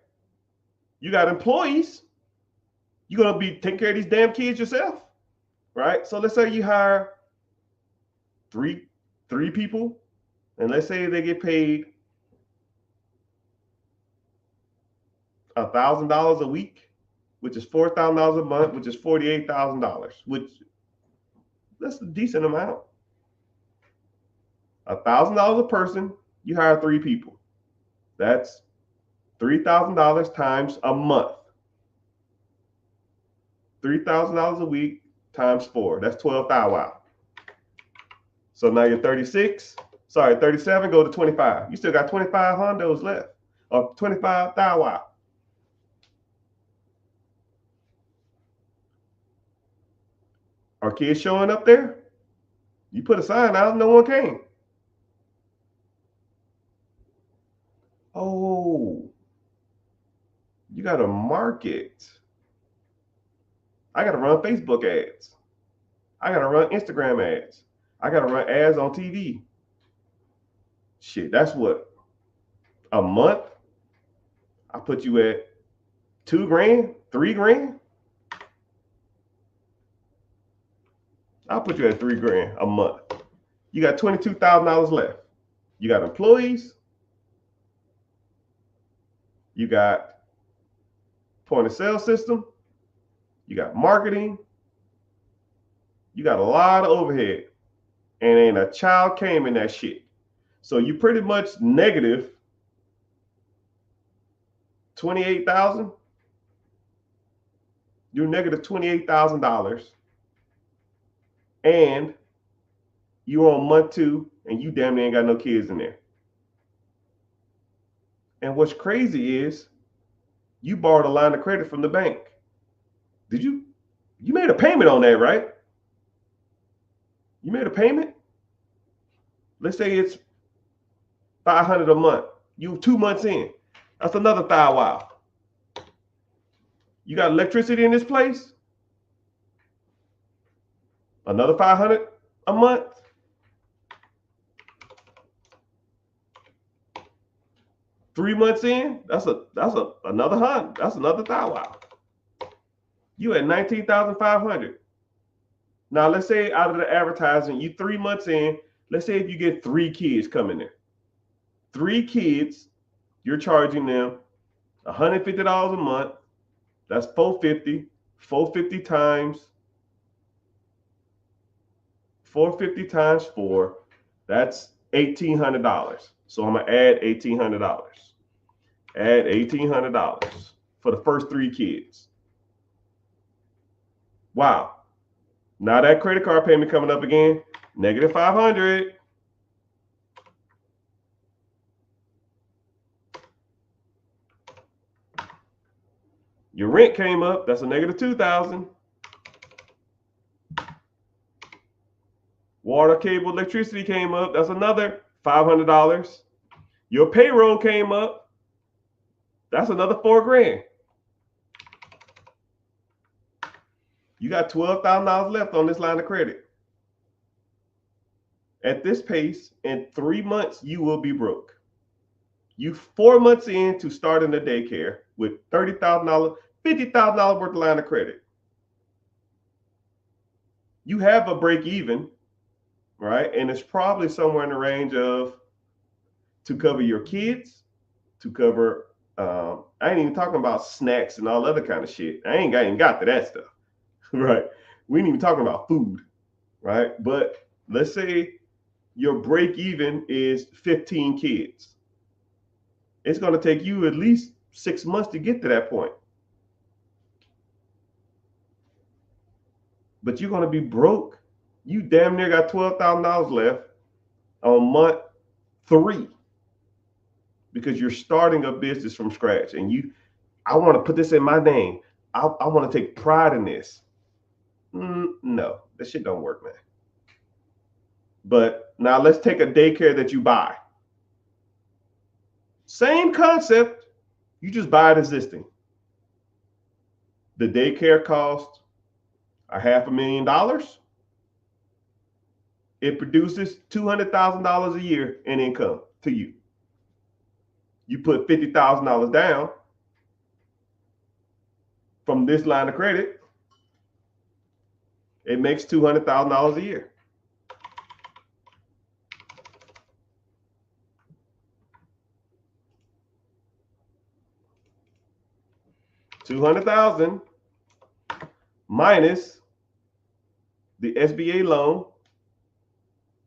You got employees. You're going to be taking care of these damn kids yourself, right? So let's say you hire three people, and let's say they get paid $1,000 a week, which is $4,000 a month, which is $48,000, which that's a decent amount. $1,000 a person, you hire 3 people. That's $3,000 times a month. $3,000 a week times 4. That's 12,000. So now you're 37, go to 25. You still got 25 hondos left, or 25,000. Are kids showing up there? You put a sign out, no one came. Oh, you got to market. I got to run Facebook ads. I got to run Instagram ads. I got to run ads on TV. Shit, that's what? A month? I put you at $2,000, $3,000. I'll put you at $3,000 a month. You got $22,000 left. You got employees. You got point of sale system. You got marketing. You got a lot of overhead. And ain't a child came in that shit. So you pretty much negative 28,000. You're negative $28,000. And you're on month 2 and you damn near ain't got no kids in there. And what's crazy is You borrowed a line of credit from the bank. You made a payment on that, right? You made a payment. Let's say it's $500 a month. You 2 months in. That's another $1,000. You got electricity in this place. Another $500 a month. Three months in, that's another $100. That's another $1,000. You at 19,500. Now let's say out of the advertising, you 3 months in. Let's say if you get 3 kids coming in, 3 kids, you're charging them $150 a month. That's $450. 450 times 4. That's $1,800. So I'm gonna add $1,800. Add $1,800 for the first 3 kids. Wow. Now that credit card payment coming up again, negative $500. Your rent came up, that's a negative $2,000. Water, cable, electricity came up, that's another $500. Your payroll came up, that's another $4,000. You got $12,000 left on this line of credit. At this pace, in 3 months, you will be broke. You 4 months into starting a daycare with $30,000, $50,000 worth of line of credit. You have a break even, right? And it's probably somewhere in the range of to cover your kids, to cover, I ain't even talking about snacks and all other kind of shit. I ain't even got to that stuff, right? We ain't even talking about food, right? But let's say your break even is 15 kids. It's going to take you at least 6 months to get to that point. But you're going to be broke. You damn near got $12,000 left on month 3 because you're starting a business from scratch. And I want to put this in my name. I want to take pride in this. No, that shit don't work, man. But now let's take a daycare that you buy. Same concept, you just buy it existing. The daycare costs $500,000. It produces $200,000 a year in income to you. You put $50,000 down from this line of credit, it makes $200,000 a year. $200,000 minus the SBA loan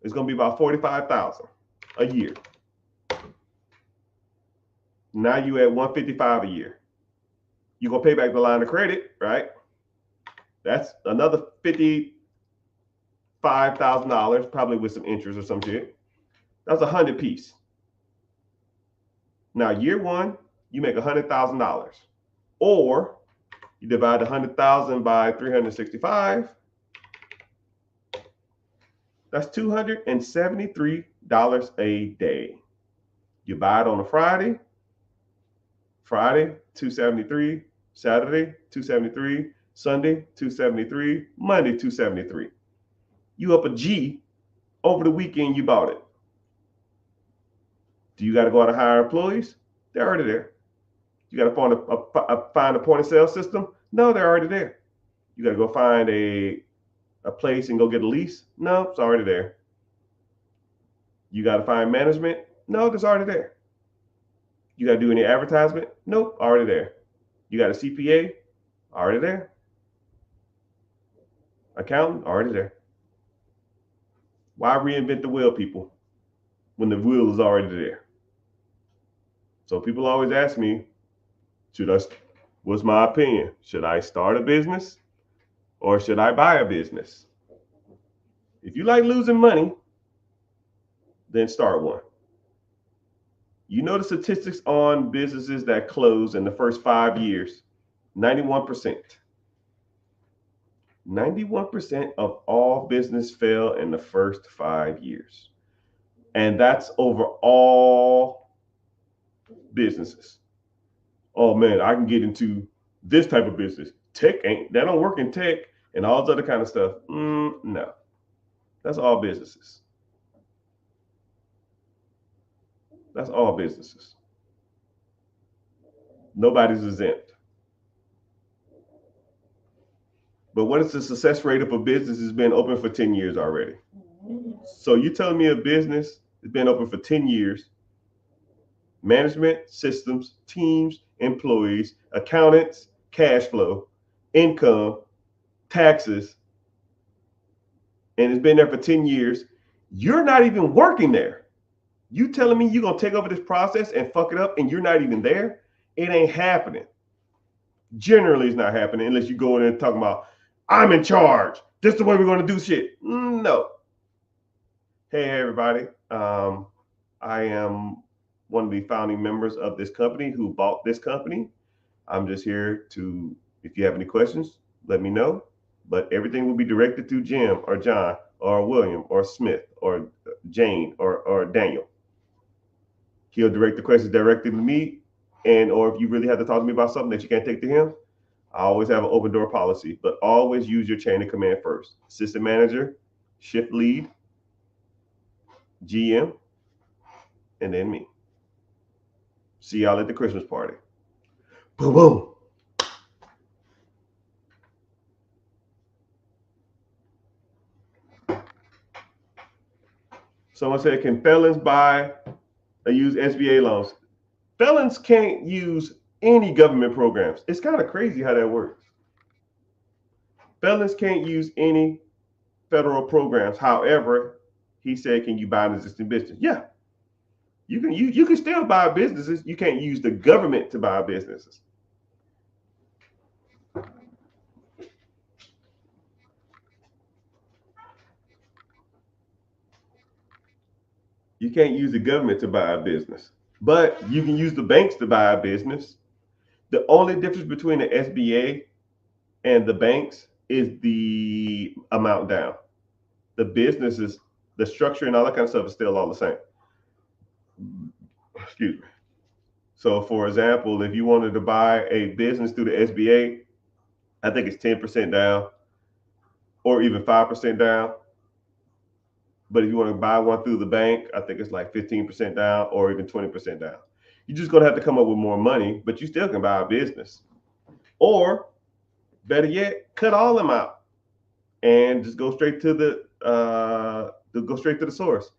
is going to be about $45,000 a year. Now you at $155,000 a year. You're going to pay back the line of credit, right? That's another $55,000, probably with some interest or some shit. That's $100 piece. Now year 1, you make $100,000. Or you divide $100,000 by 365. That's $273 a day. You buy it on a Friday, $273, Saturday, $273, Sunday, $273, Monday, $273. You up a G over the weekend you bought it. Do you got to go out and hire employees? They're already there. You got to find a point of sale system? No, they're already there. You got to go find a place and go get a lease? No, it's already there. You got to find management? No, it's already there. You got to do any advertisement? Nope, already there. You got a CPA? Already there. Accountant? Already there. Why reinvent the wheel, people, when the wheel is already there? So people always ask me, what's my opinion? Should I start a business or should I buy a business? If you like losing money, then start one. You know the statistics on businesses that close in the first 5 years? 91%. 91% of all business fail in the first 5 years. And that's over all businesses. Oh man, I can get into this type of business. Tech ain't, that don't work in tech and all this other kind of stuff. No, that's all businesses. That's all businesses. Nobody's exempt. But what is the success rate of a business that's been open for 10 years already? So you telling me a business has been open for 10 years, management, systems, teams, employees, accountants, cash flow, income, taxes, and it's been there for 10 years. You're not even working there. You telling me you're going to take over this process and fuck it up and you're not even there? It ain't happening. Generally, it's not happening unless you go in and talk about, I'm in charge. This is the way we're going to do shit. No. Hey, everybody. I am one of the founding members of this company who bought this company. I'm just here to, if you have any questions, let me know. But everything will be directed to Jim or John or William or Smith or Jane or Daniel. He'll direct the questions directly to me. And or if you really have to talk to me about something that you can't take to him, I always have an open door policy, but always use your chain of command first. Assistant manager, shift lead, GM, and then me. See y'all at the Christmas party. Boom, boom. Someone said, can felons buy or use SBA loans? Felons can't use any government programs. It's kind of crazy how that works. Felons can't use any federal programs. However, he said, can you buy an existing business? Yeah. You can still buy businesses. You can't use the government to buy businesses. You can't use the government to buy a business, but you can use the banks to buy a business. The only difference between the SBA and the banks is the amount down. The businesses, the structure and all that kind of stuff is still all the same. Excuse me. So for example, if you wanted to buy a business through the SBA, I think it's 10% down or even 5% down. But if you want to buy one through the bank, I think it's like 15% down or even 20% down. You're just going to have to come up with more money, but you still can buy a business. Or better yet, cut all them out and just go straight to the source.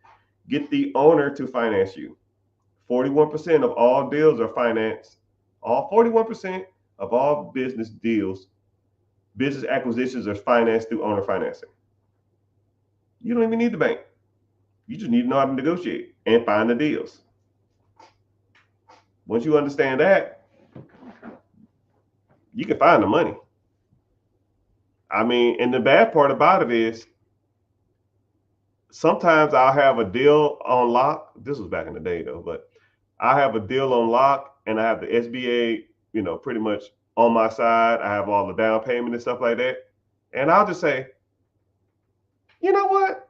Get the owner to finance you. 41% of all deals are financed. All 41% of all business deals, business acquisitions are financed through owner financing. You don't even need the bank. You just need to know how to negotiate and find the deals. Once you understand that, you can find the money. I mean, and the bad part about it is sometimes I'll have a deal on lock. This was back in the day though, but I have a deal on lock and I have the SBA, pretty much on my side. I have all the down payment and stuff like that. And I'll just say, you know what?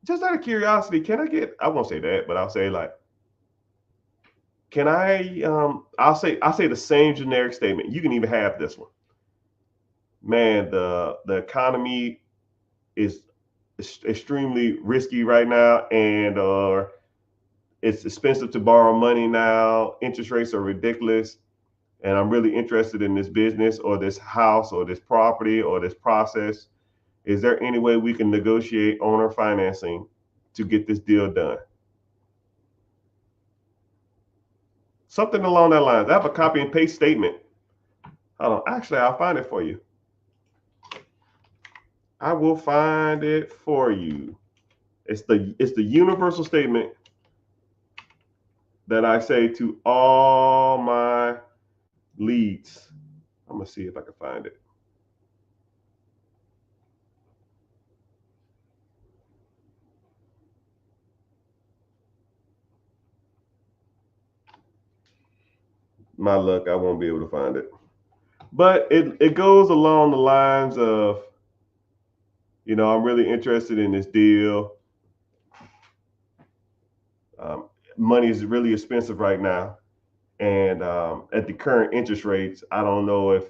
Just out of curiosity, can I get, I won't say that, but I'll say like, can I, I'll say the same generic statement. You can even have this one. Man, the economy is extremely risky right now, and it's expensive to borrow money now. Interest rates are ridiculous, and I'm really interested in this business or this house or this property or this process. Is there any way we can negotiate owner financing to get this deal done? Something along that line. I have a copy and paste statement. Hold on. Actually, I'll find it for you. I will find it for you. It's the universal statement that I say to all my leads. I'm gonna see if I can find it. my luck, I won't be able to find it. But it goes along the lines of, I'm really interested in this deal. Um, Money is really expensive right now, and at the current interest rates, I don't know if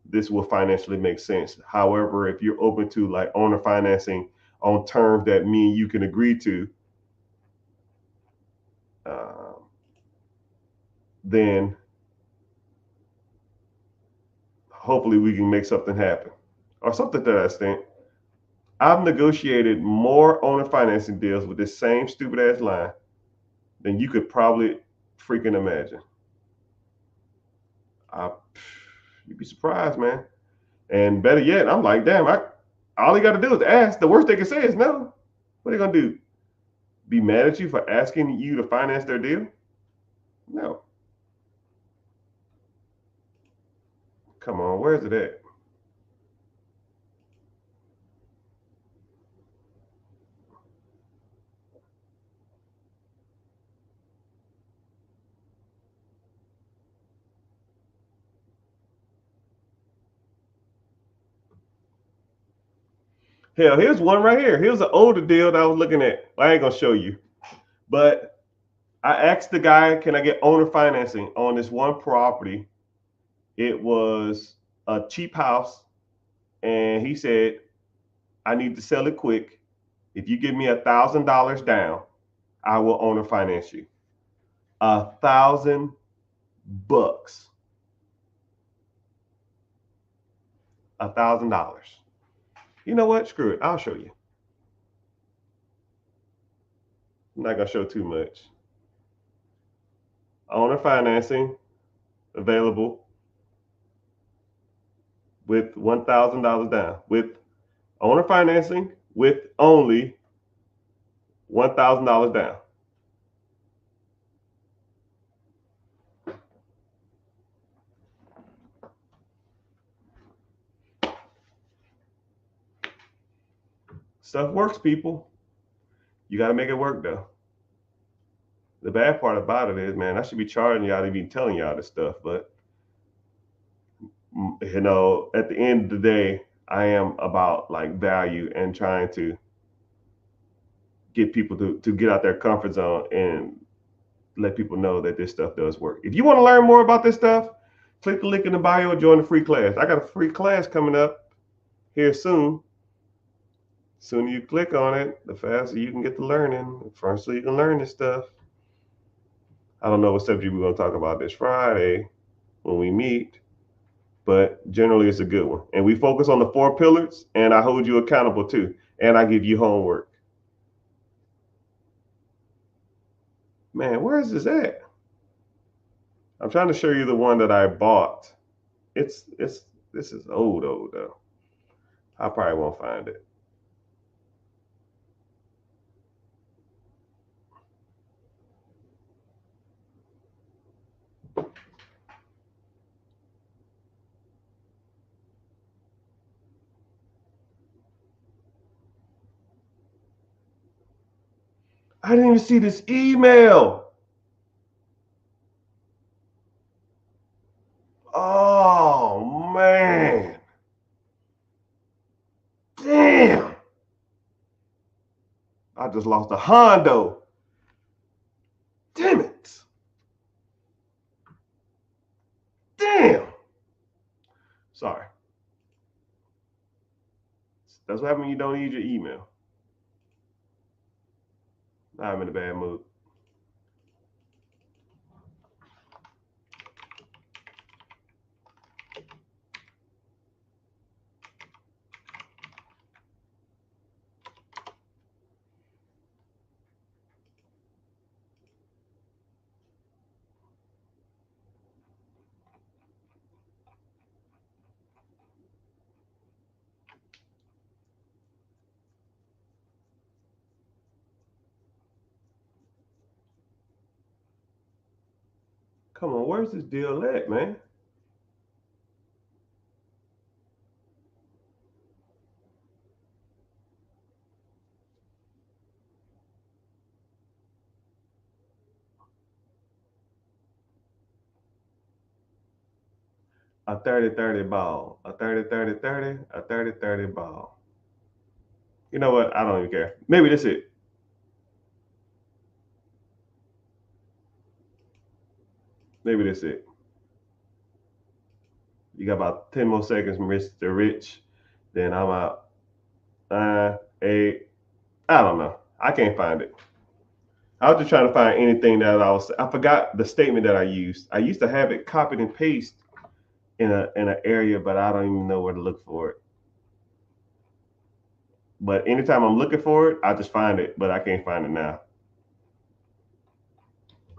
this will financially make sense. However, if you're open to like owner financing on terms that me and you can agree to, um, then hopefully we can make something happen or something to that extent. I've negotiated more owner financing deals with this same stupid ass line than you could probably freaking imagine. I, you'd be surprised, man. And better yet, I'm like, damn, all you got to do is ask. The worst they can say is no. What are they gonna do? Be mad at you for asking you to finance their deal? No. Come on, where's it at? Hell, here's one right here. Here's an older deal that I was looking at. I ain't gonna show you, but I asked the guy, "Can I get owner financing on this one property?" It was a cheap house, and he said, "I need to sell it quick. If you give me $1,000 down, I will owner finance you." $1,000. $1,000. You know what? Screw it. I'll show you. I'm not gonna show too much. Owner financing available with $1,000 down. With owner financing with only $1,000 down. Stuff works, people. You got to make it work though. The bad part about it is, man, I should be charging y'all to be telling y'all this stuff, but at the end of the day, I am about like value and trying to get people to get out their comfort zone and let people know that this stuff does work. If you want to learn more about this stuff, click the link in the bio and join the free class. I got a free class coming up here soon. Sooner you click on it, the faster you can get to learning. The faster you can learn this stuff. I don't know what subject we're going to talk about this Friday when we meet, but generally it's a good one. And we focus on the 4 pillars, and I hold you accountable too. And I give you homework. Man, where is this at? I'm trying to show you the one that I bought. It's this is old though. I probably won't find it. I didn't even see this email. Oh man. Damn. I just lost a Hondo. Damn it. Damn. Sorry. That's what happens when you don't use your email. Now I'm in a bad mood. Come on, where's this deal at, man? A 30-30 ball. A 30-30-30. A 30-30 ball. You know what? I don't even care. Maybe that's it. Maybe that's it. You got about 10 more seconds, Mr. Rich. Then I'm out. 8. I don't know. I can't find it. I was just trying to find anything that I forgot the statement that I used. I used to have it copied and paste in an area, but I don't even know where to look for it. But anytime I'm looking for it, I just find it, but I can't find it now.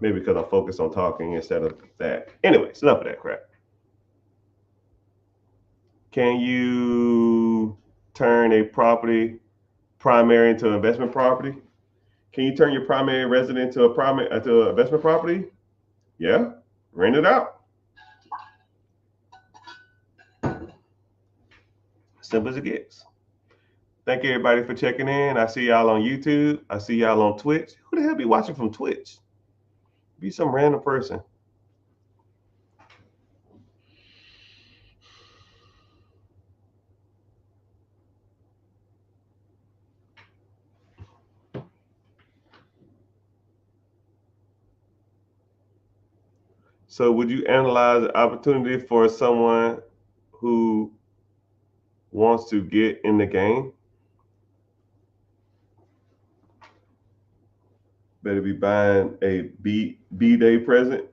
Maybe because I focus on talking instead of that. Anyways, enough of that crap. Can you turn a property primary into investment property? Can you turn your primary residence to an investment property? Yeah, rent it out. Simple as it gets. Thank you everybody for checking in. I see y'all on YouTube. I see y'all on Twitch. Who the hell be watching from Twitch? Be some random person. So would you analyze the opportunity for someone who wants to get in the game? Better be buying a B-Day present.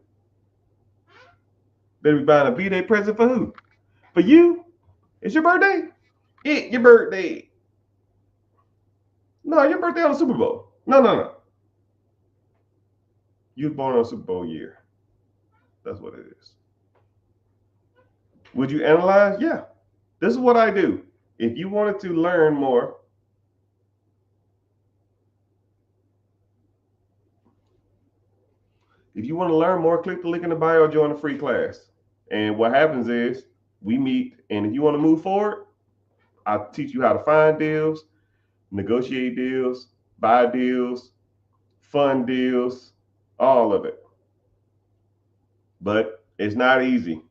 Better be buying a B-Day present for who? For you? It's your birthday? It's your birthday. No, your birthday on the Super Bowl. No. You was born on Super Bowl year. That's what it is. Would you analyze? Yeah. This is what I do. If you wanted to learn more, click the link in the bio, join the free class. And what happens is we meet, and if you want to move forward, I'll teach you how to find deals, negotiate deals, buy deals, fund deals, all of it. But it's not easy.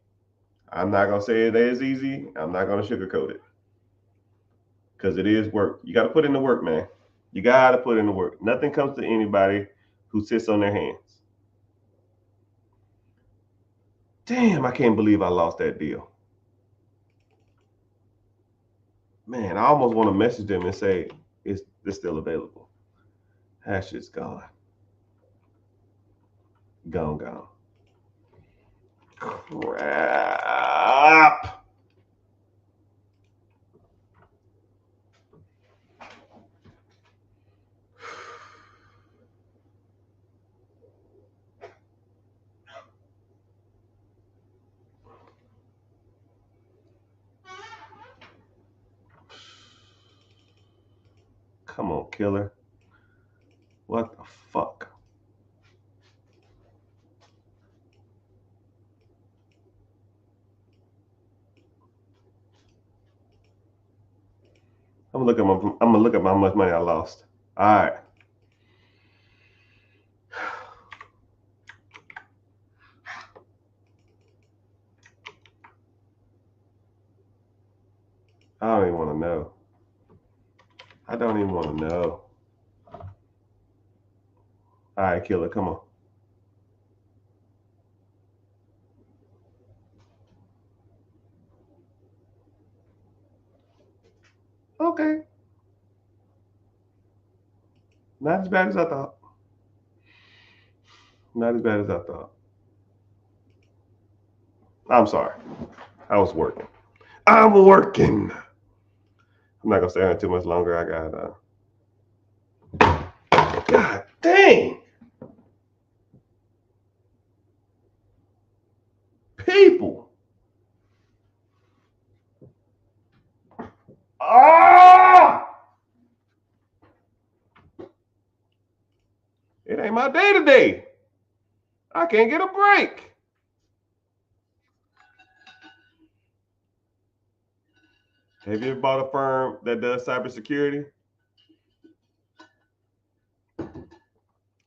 I'm not going to say it is easy. I'm not going to sugarcoat it. Because it is work. You got to put in the work, man. You got to put in the work. Nothing comes to anybody who sits on their hands. Damn, I can't believe I lost that deal. Man, I almost want to message them and say, it's still available. That shit's gone. Gone. Crap. Come on, killer. What the fuck? I'm gonna look at how much money I lost. All right. I don't even want to know. I don't even want to know. All right, killer, come on. Okay. Not as bad as I thought. Not as bad as I thought. I'm sorry. I was working. I'm working. I'm not gonna stay on too much longer. I got God dang. People. Ah! It ain't my day today. I can't get a break. Have you ever bought a firm that does cybersecurity?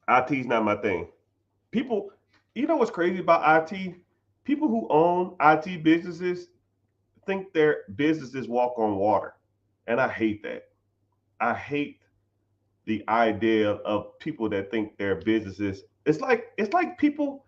IT's not my thing. People, you know what's crazy about IT? People who own IT businesses think their businesses walk on water. And I hate that. I hate the idea of people that think their businesses, it's like people,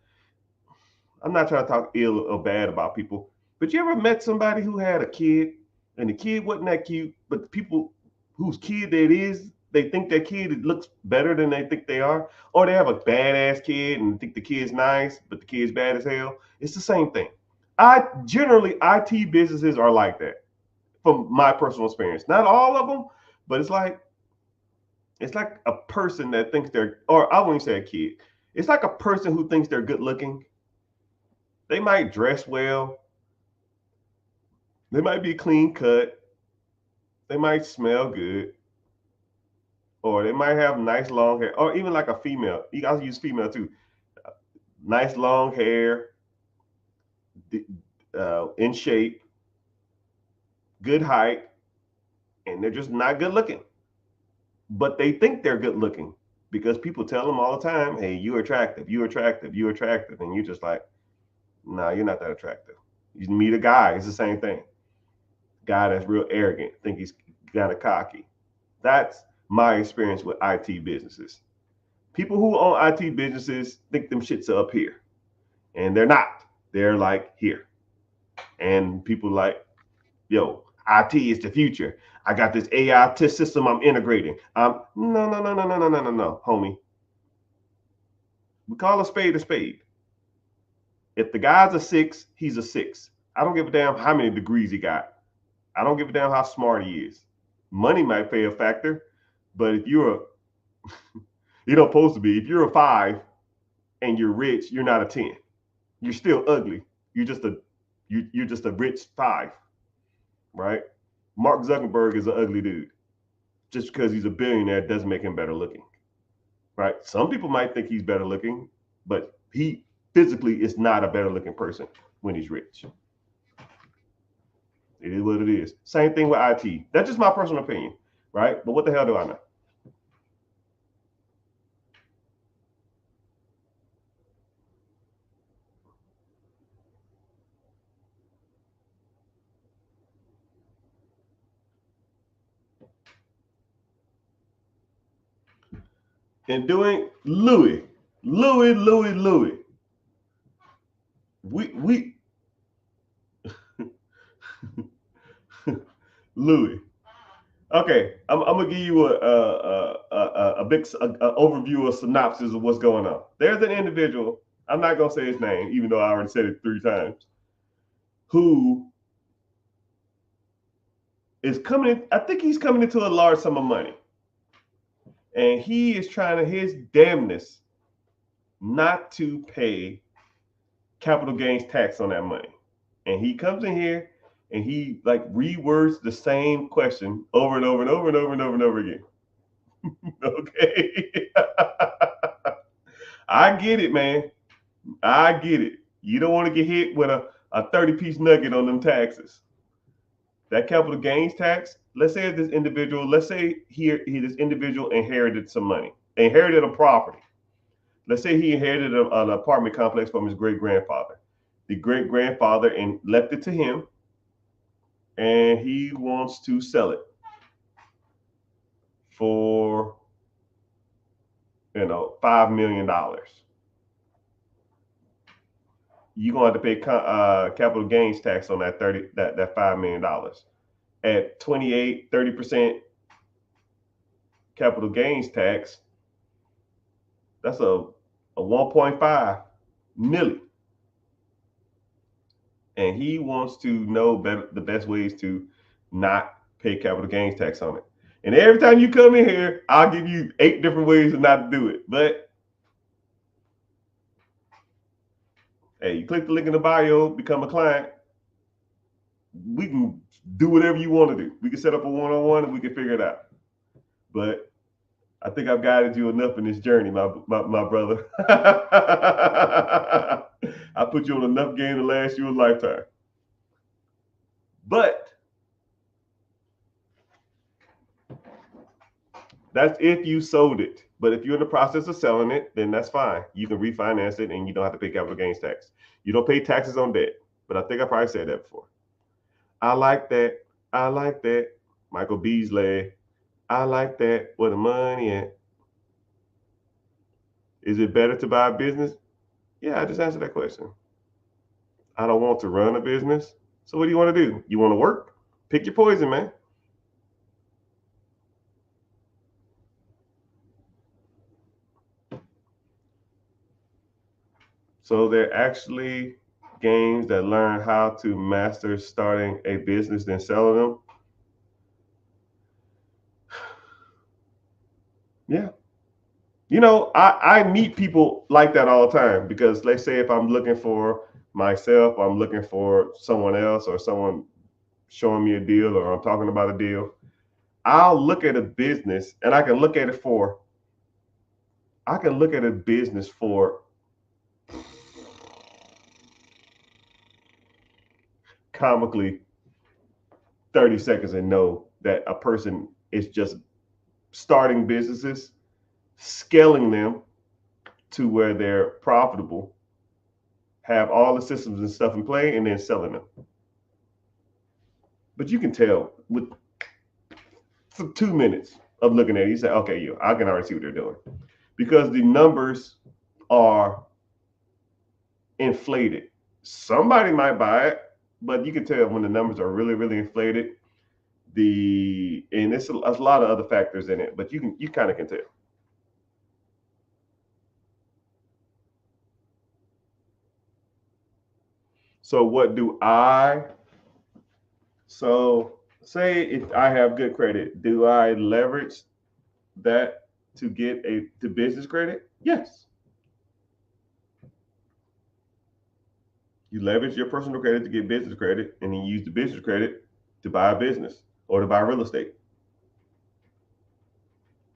I'm not trying to talk ill or bad about people, but you ever met somebody who had a kid and the kid wasn't that cute, but the people whose kid that is, they think that kid looks better than they think they are, or they have a badass kid and think the kid's nice, but the kid's bad as hell. It's the same thing. I generally IT businesses are like that from my personal experience. Not all of them, but it's like a person that thinks they're, or I wouldn't say a kid. It's like a person who thinks they're good looking. They might dress well. They might be clean cut. They might smell good. Or they might have nice long hair. Or even like a female. You guys use female too. Nice long hair, in shape, good height, and they're just not good looking. But they think they're good looking because people tell them all the time, hey, you're attractive, you're attractive, you're attractive. And you're just like, nah, you're not that attractive. You meet a guy, it's the same thing. Guy that's real arrogant, think he's kind of cocky. That's my experience with IT businesses. People who own IT businesses think them shits are up here, and they're not. They're like here. And people like, yo, IT is the future. I got this AI test system I'm integrating. No, no, no, no, no, no, no, no, no, homie. We call a spade a spade. If the guy's a 6, he's a 6. I don't give a damn how many degrees he got. I don't give a damn how smart he is. Money might play a factor, but if you're a, you don't supposed to be. If you're a 5 and you're rich, you're not a 10. You're still ugly. You're just a rich 5, right? Mark Zuckerberg is an ugly dude. Just because he's a billionaire doesn't make him better looking, right? Some people might think he's better looking, but he physically is not a better looking person when he's rich. It is what it is. Same thing with IT. That's just my personal opinion, right? But what the hell do I know? And doing Louis. We Louis. Okay, I'm gonna give you a big overview, a synopsis of what's going on. There's an individual. I'm not gonna say his name, even though I already said it 3 times. Who is coming in? I think he's coming into a large sum of money, and he is trying to his damnness not to pay capital gains tax on that money. And he comes in here and he like rewords the same question over and over and over and over and over and over again. Okay. I get it, man. I get it. You don't want to get hit with a 30-piece nugget on them taxes. That capital gains tax, let's say this individual, let's say this individual inherited some money, inherited a property. Let's say he inherited an apartment complex from his great grandfather. The great grandfather and left it to him, and he wants to sell it for $5 million. You're gonna have to pay capital gains tax on that $5 million at 28-30% capital gains tax. That's a 1.5 million. And he wants to know the best ways to not pay capital gains tax on it. And every time you come in here, I'll give you 8 different ways not to do it. But hey, you click the link in the bio, become a client. We can do whatever you want to do. We can set up a one-on-one and we can figure it out. But I think I've guided you enough in this journey, my brother. I put you on enough game to last you a lifetime. But that's if you sold it. But if you're in the process of selling it, then that's fine. You can refinance it and you don't have to pay capital gains tax. You don't pay taxes on debt. But I think I probably said that before. I like that. I like that. Michael Beasley. I like that. Where the money at? Is it better to buy a business? Yeah, I just answered that question. I don't want to run a business. So what do you want to do? You want to work? Pick your poison, man. So they're actually games that learn how to master starting a business then selling them. Yeah. I meet people like that all the time because let's say if I'm looking for myself, I'm looking for someone else or someone showing me a deal or I'm talking about a deal, I'll look at a business and I can look at a business for comically 30 seconds and know that a person is just starting businesses, scaling them to where they're profitable, have all the systems and stuff in play, and then selling them. But you can tell with 2 minutes of looking at it, you say, okay, I can already see what they're doing. Because the numbers are inflated. Somebody might buy it, but you can tell when the numbers are really, really inflated. And it's a lot of other factors in it, but you kind of can tell. So what do I? So say if I have good credit, do I leverage that to get to business credit? Yes. You leverage your personal credit to get business credit, and then you use the business credit to buy a business or to buy real estate.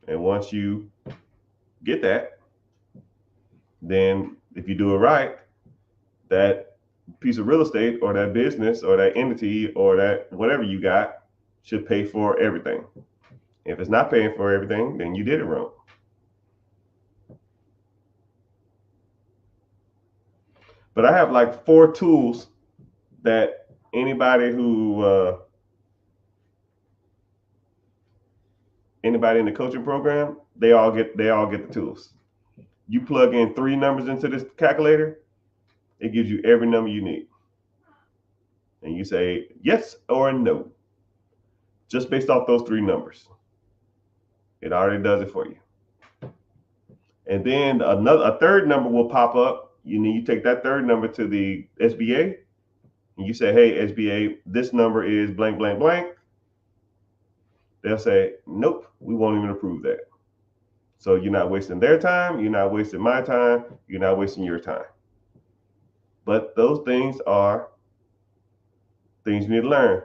And once you get that, then if you do it right, that piece of real estate or that business or that entity or that whatever you got should pay for everything. If it's not paying for everything, then you did it wrong. But I have like 4 tools that anybody in the coaching program, they all get the tools. You plug in 3 numbers into this calculator, it gives you every number you need. And you say yes or no, just based off those 3 numbers. It already does it for you. And then a third number will pop up. You take that third number to the SBA, and you say, "Hey, SBA, this number is blank, blank, blank." They'll say, "Nope, we won't even approve that." So you're not wasting their time. You're not wasting my time. You're not wasting your time. But those things are things you need to learn.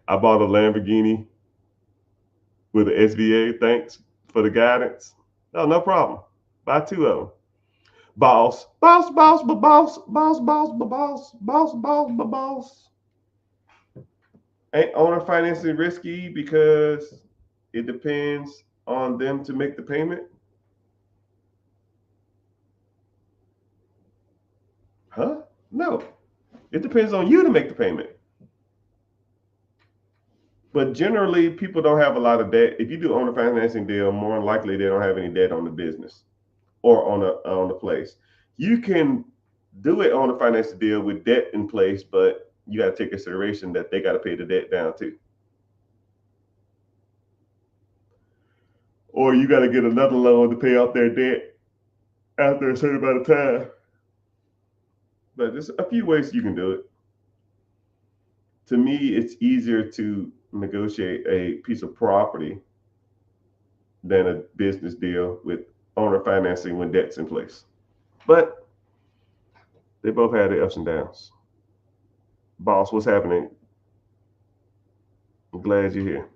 I bought a Lamborghini with an SBA. Thanks for the guidance. No problem. Buy 2 of them. Boss, boss, boss, boss, boss, boss, boss, boss, boss, boss. Ain't owner financing risky because it depends on them to make the payment? Huh? No. It depends on you to make the payment. But generally, people don't have a lot of debt. If you do owner financing deal, more than likely they don't have any debt on the business or on the place. You can do it on a financing deal with debt in place, but you got to take consideration that they got to pay the debt down too. Or you got to get another loan to pay off their debt after a certain amount of time. But there's a few ways you can do it. To me, it's easier to negotiate a piece of property than a business deal with owner financing when debt's in place. But they both had their ups and downs. Boss, what's happening? I'm glad you're here.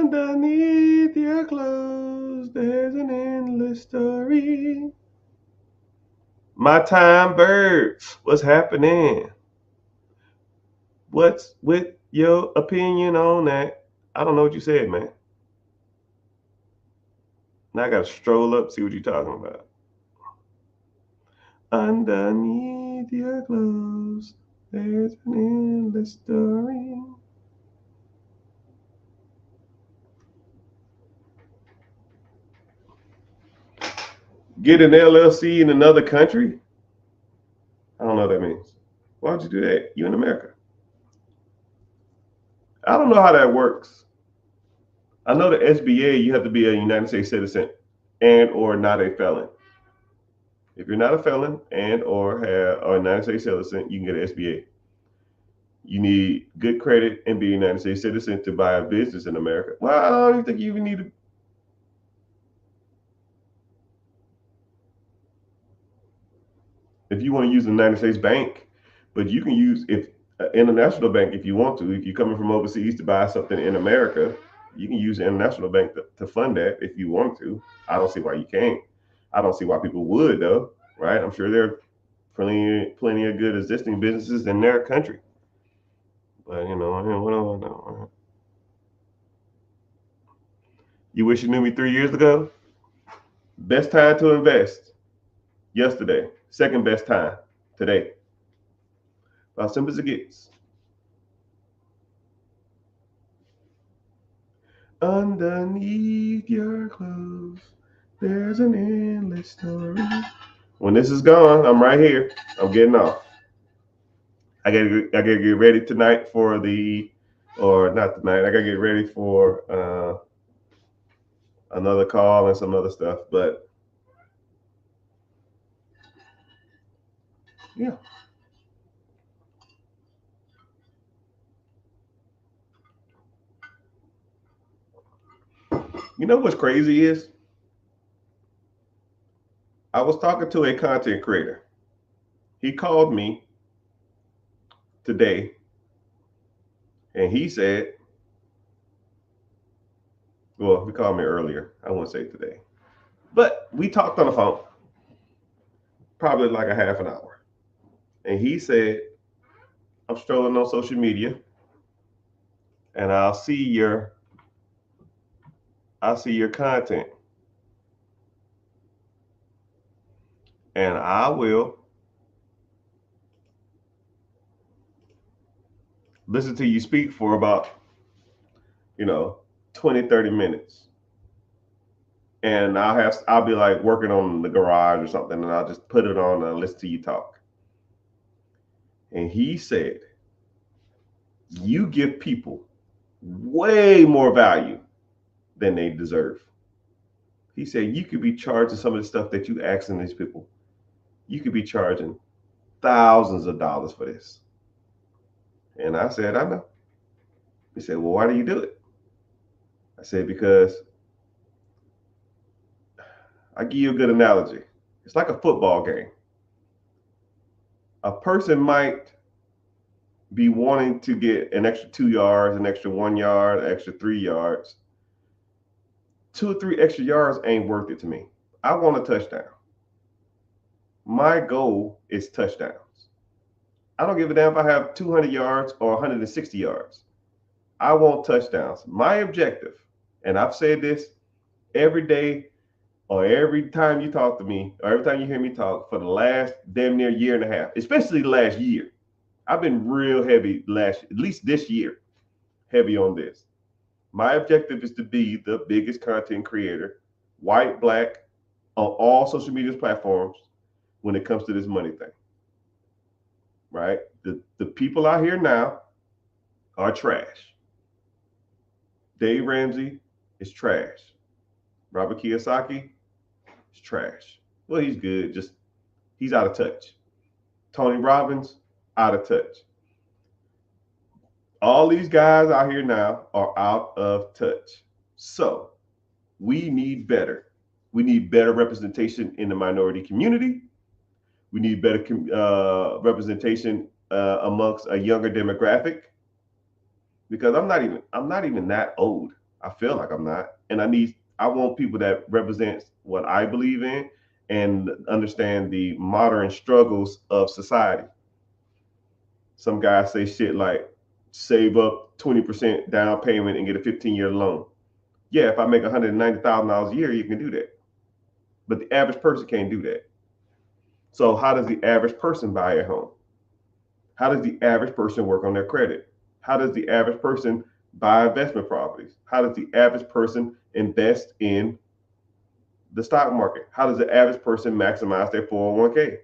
Underneath your clothes, there's an endless story. My time bird, what's happening? What's with your opinion on that? I don't know what you said, man. Now I gotta stroll up, see what you're talking about. Underneath your clothes, there's an endless story. Get an LLC in another country? I don't know what that means. Why would you do that? You in America. I don't know how that works. I know the SBA, you have to be a United States citizen and or not a felon. If you're not a felon and or have a United States citizen, you can get an SBA. You need good credit and be a United States citizen to buy a business in America. Well, I don't even think you even need to. If you want to use the United States bank, but you can use if international bank if you want to. If you're coming from overseas to buy something in America, you can use the international bank to fund that if you want to. I don't see why you can't. I don't see why people would though, right? I'm sure there are plenty of good existing businesses in their country. But what do I know? You wish you knew me 3 years ago? Best time to invest yesterday. Second best time today. About simple as it gets. Underneath your clothes, there's an endless story. When this is gone, I'm right here. I'm getting off. I gotta get ready tonight for or not tonight. I gotta get ready for another call and some other stuff. But yeah. You know what's crazy is I was talking to a content creator. He called me today and he said, well, he called me earlier. I won't say today. But we talked on the phone probably like a half an hour. And he said, I'm strolling on social media and I'll see your content. And I will listen to you speak for about, 20, 30 minutes. And I'll be like working on the garage or something, and I'll just put it on and listen to you talk. And he said, you give people way more value than they deserve. He said, you could be charging some of the stuff that you asking these people. You could be charging thousands of dollars for this. And I said, I know. He said, well, why do you do it? I said, because I give you a good analogy. It's like a football game. A person might be wanting to get an extra 2 yards, an extra 1 yard, an extra 3 yards. 2 or 3 extra yards ain't worth it to me. I want a touchdown. My goal is touchdowns. I don't give a damn if I have 200 yards or 160 yards. I want touchdowns. My objective, and I've said this every day or every time you talk to me or every time you hear me talk for the last damn near year and a half, especially the last year. I've been real heavy at least this year, heavy on this. My objective is to be the biggest content creator, white, black, on all social media platforms when it comes to this money thing. Right? The people out here now are trash. Dave Ramsey is trash. Robert Kiyosaki is trash. Well, he's good, just he's out of touch. Tony Robbins, out of touch. All these guys out here now are out of touch. So we need better. We need better representation in the minority community. We need better representation amongst a younger demographic. Because I'm not even that old. I feel like I'm not. And I want people that represents what I believe in and understand the modern struggles of society. Some guys say shit like save up 20% down payment and get a 15-year loan. Yeah, if I make $190,000 a year, you can do that. But the average person can't do that. So how does the average person buy a home? How does the average person work on their credit? How does the average person buy investment properties? How does the average person invest in the stock market? How does the average person maximize their 401k?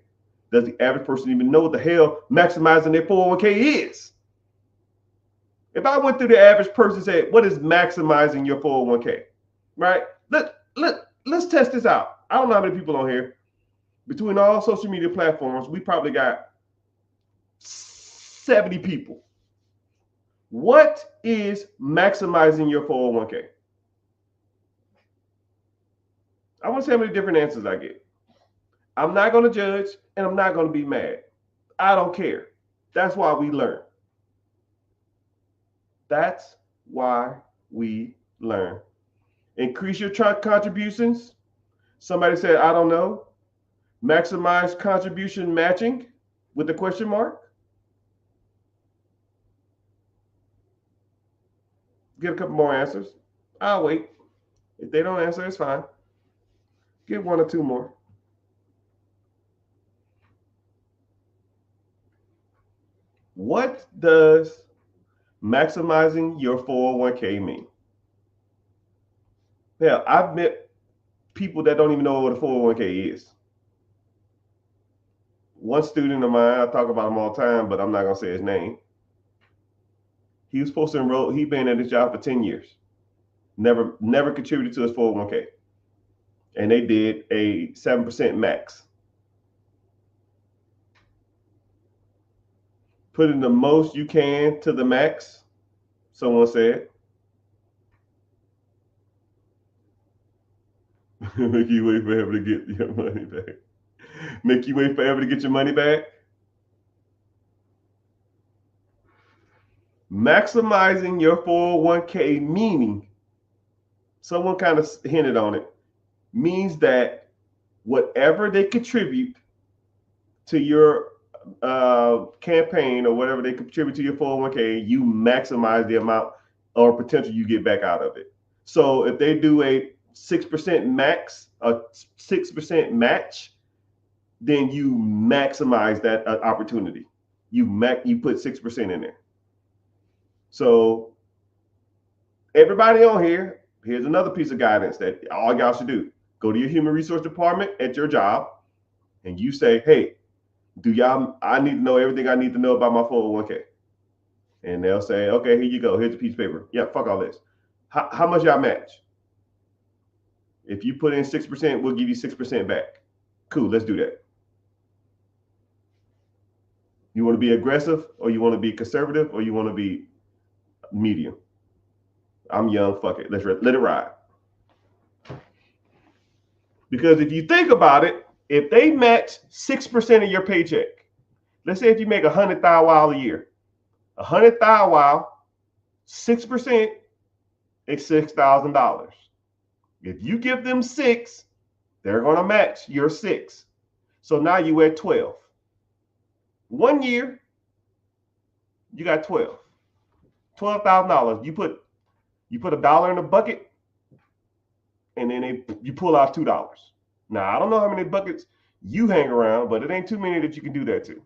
Does the average person even know what the hell maximizing their 401k is? If I went through the average person and said, what is maximizing your 401k? Right? Let's test this out. I don't know how many people on here. Between all social media platforms, we probably got 70 people. What is maximizing your 401k? I want to see how many different answers I get. I'm not going to judge and I'm not going to be mad. I don't care. That's why we learn. That's why we learn. Increase your contributions. Somebody said, I don't know. Maximize contribution matching with the question mark. Get a couple more answers. I'll wait. If they don't answer, it's fine. Get one or two more. What does maximizing your 401k mean? Hell, I've met people that don't even know what a 401k is. One student of mine, I talk about him all the time, but I'm not going to say his name. He was supposed to enroll, he'd been at his job for 10 years. Never contributed to his 401k. And they did a 7% max. Put in the most you can to the max, someone said. Make you wait forever to get your money back. Make you wait forever to get your money back. Maximizing your 401k meaning, someone kind of hinted on it, means that whatever they contribute to your campaign or whatever they contribute to your 401k, you maximize the amount or potential you get back out of it. So if they do a 6% max, a 6% match, then you maximize that opportunity. You put 6% in there. So everybody on here, here's another piece of guidance that all y'all should do. Go to your human resource department at your job and you say, hey, I need to know everything I need to know about my 401k. And they'll say, okay, here you go. Here's a piece of paper. Yeah, fuck all this. How much y'all match? If you put in 6%, we'll give you 6% back. Cool, let's do that. You want to be aggressive or you want to be conservative or you want to be medium? I'm young, fuck it. Let it ride. Because if you think about it, if they match 6% of your paycheck, let's say if you make $100,000 a year, 100,000, 6% is $6,000. If you give them 6, they're going to match your 6. So now you at 12. 1 year, you got 12. $12,000. You put $1 in a bucket, and then you pull out $2. Now I don't know how many buckets you hang around, but it ain't too many that you can do that to.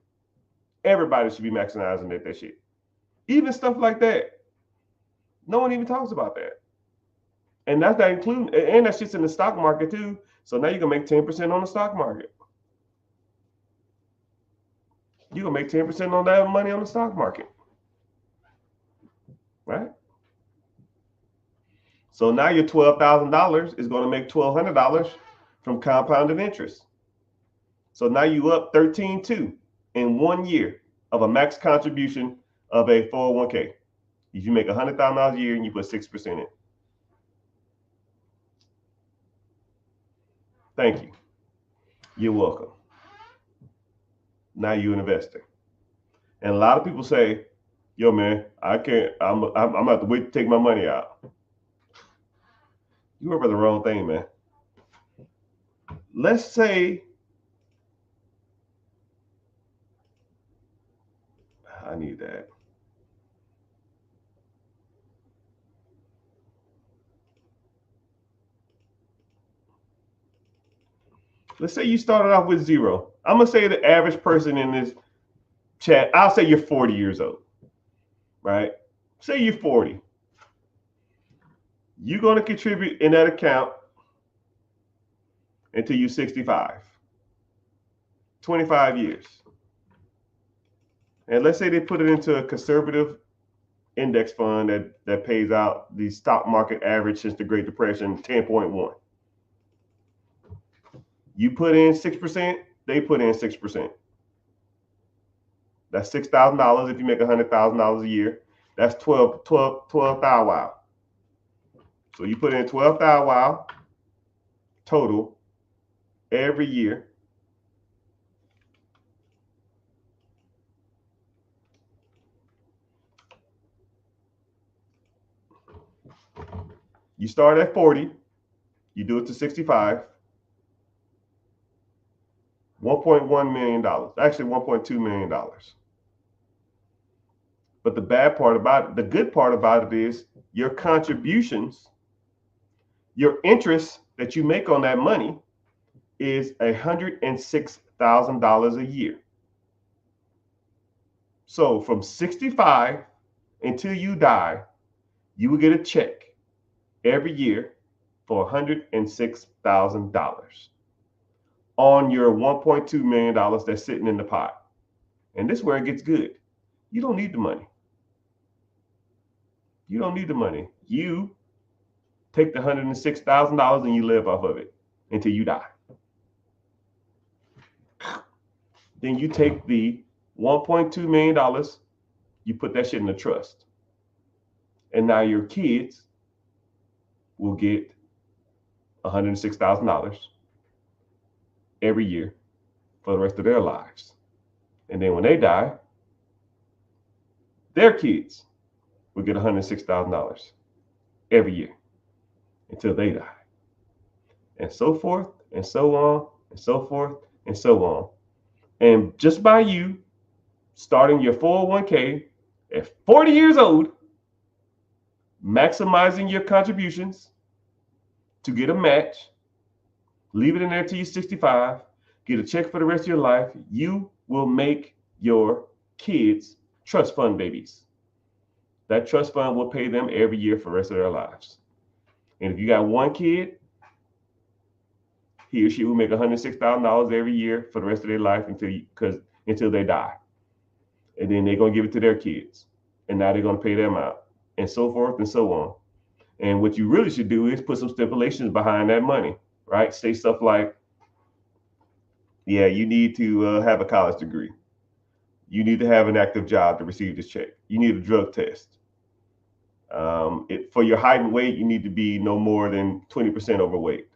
Everybody should be maximizing that shit. Even stuff like that. No one even talks about that. And that's not including, and that shit's in the stock market too. So now you can make 10% on the stock market. You can make 10% on that money on the stock market. Right? So now your $12,000 is going to make $1,200 from compounded interest. So now you up 13.2 in 1 year of a max contribution of a 401k. If you make $100,000 a year and you put 6% in. Thank you. You're welcome. Now you're an investor. And a lot of people say, yo, man, I can't, I'm going to have to wait to take my money out. You remember the wrong thing, man. Let's say I need that. Let's say you started off with zero. I'm gonna say the average person in this chat, I'll say you're 40 years old, right? Say you're 40. You're gonna contribute in that account until you're 65. 25 years. And let's say they put it into a conservative index fund that pays out the stock market average since the Great Depression, 10.1. You put in 6%, they put in 6%. That's $6,000 if you make $100,000 a year. That's 12 thou wow. So you put in 12 thou wow total every year. You start at 40, you do it to 65, $1.1 million, actually $1.2 million. But the bad part about it, the good part about it is your contributions, your interest that you make on that money is $106,000 a year. So from 65 until you die, you will get a check every year for $106,000 on your $1.2 million that's sitting in the pot. And this is where it gets good. You don't need the money. You don't need the money. You take the $106,000 and you live off of it until you die. Then you take the $1.2 million, you put that shit in the trust. And now your kids will get $106,000 every year for the rest of their lives. And then when they die, their kids will get $106,000 every year until they die. And so forth, and so on, and so forth, and so on. And just by you starting your 401k at 40 years old, maximizing your contributions to get a match, leave it in there till you're 65, get a check for the rest of your life, you will make your kids trust fund babies. That trust fund will pay them every year for the rest of their lives. And if you got one kid, he or she will make $106,000 every year for the rest of their life until they die. And then they're going to give it to their kids. And now they're going to pay them out. And so forth and so on. And what you really should do is put some stipulations behind that money, right? Say stuff like, yeah, you need to have a college degree. You need to have an active job to receive this check. You need a drug test. For your height and weight, you need to be no more than 20% overweight.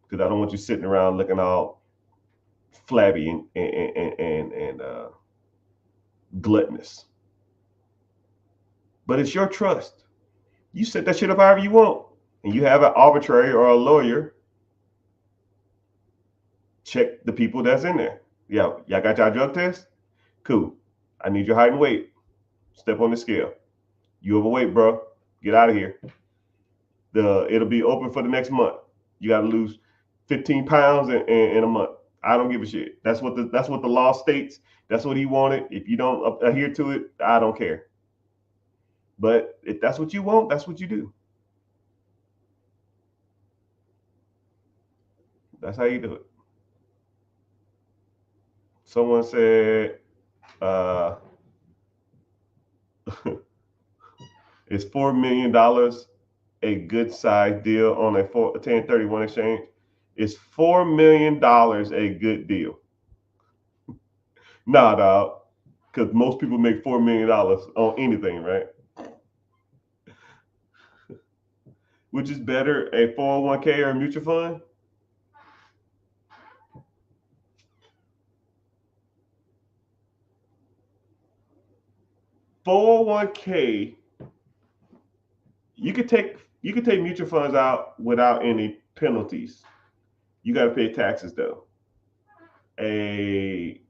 Because I don't want you sitting around looking all flabby and gluttonous. But it's your trust. You set that shit up however you want. And you have an arbitrary or a lawyer check the people that's in there. Yeah, y'all got y'all drug test? Cool. I need your height and weight. Step on the scale. You overweight, bro. Get out of here. It'll be open for the next month. You got to lose 15 pounds in a month. I don't give a shit. That's what the law states. That's what he wanted. If you don't adhere to it, I don't care. But if that's what you want, that's what you do. That's how you do it. Someone said, is $4 million a good size deal on a 1031 exchange? Is $4 million a good deal? Nah, dog. Because most people make $4 million on anything, right? Which is better, a 401k or a mutual fund? 401k, you could take You can take mutual funds out without any penalties. You got to pay taxes though. A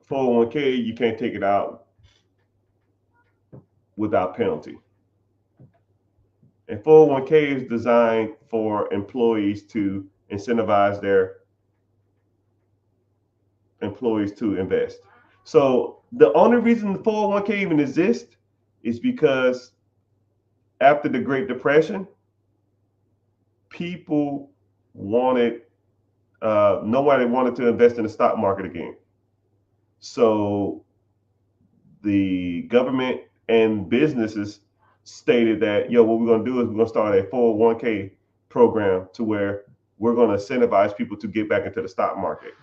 401k, you can't take it out without penalty. And 401k is designed for employees to incentivize their employees to invest. So the only reason the 401k even exists is because after the Great Depression, people wanted nobody wanted to invest in the stock market again. So the government and businesses stated that, yo, what we're going to do is we're going to start a 401k program to where we're going to incentivize people to get back into the stock market.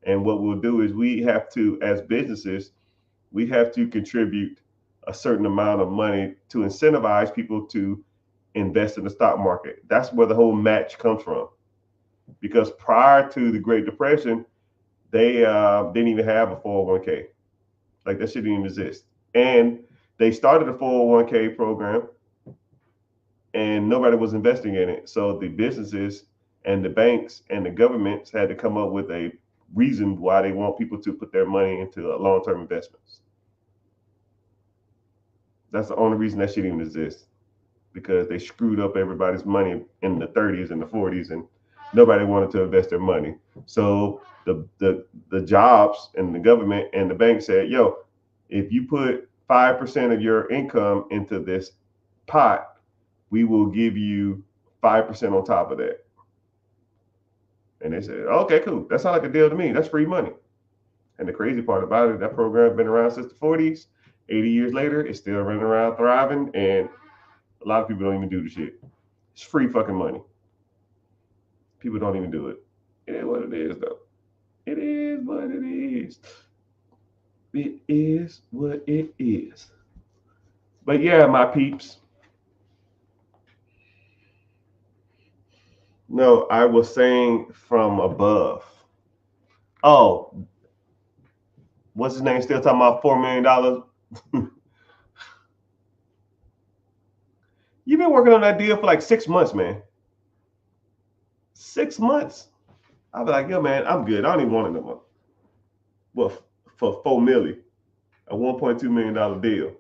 And what we'll do is we have to, as businesses, we have to contribute a certain amount of money to incentivize people to invest in the stock market. That's where the whole match comes from. Because prior to the Great Depression, they didn't even have a 401k. Like that shit didn't even exist. And they started a 401k program and nobody was investing in it. So the businesses and the banks and the governments had to come up with a reason why they want people to put their money into long-term investments. That's the only reason that shit even exists, because they screwed up everybody's money in the 30s and the 40s, and nobody wanted to invest their money. So the jobs and the government and the bank said, yo, if you put 5% of your income into this pot, we will give you 5% on top of that. And they said, okay, cool. That sounds like a deal to me. That's free money. And the crazy part about it, that program's been around since the 40s. 80 years later, it's still running around thriving, and a lot of people don't even do the shit. It's free fucking money. People don't even do it. It is what it is, though. It is what it is. It is what it is. But yeah, my peeps. No, I was saying from above. Oh, what's his name? Still talking about $4 million? You've been working on that deal for like 6 months, man. 6 months. I'll be like, yo, man, I'm good. I don't even want it no more. Well, for $4 million, a $1.2 million deal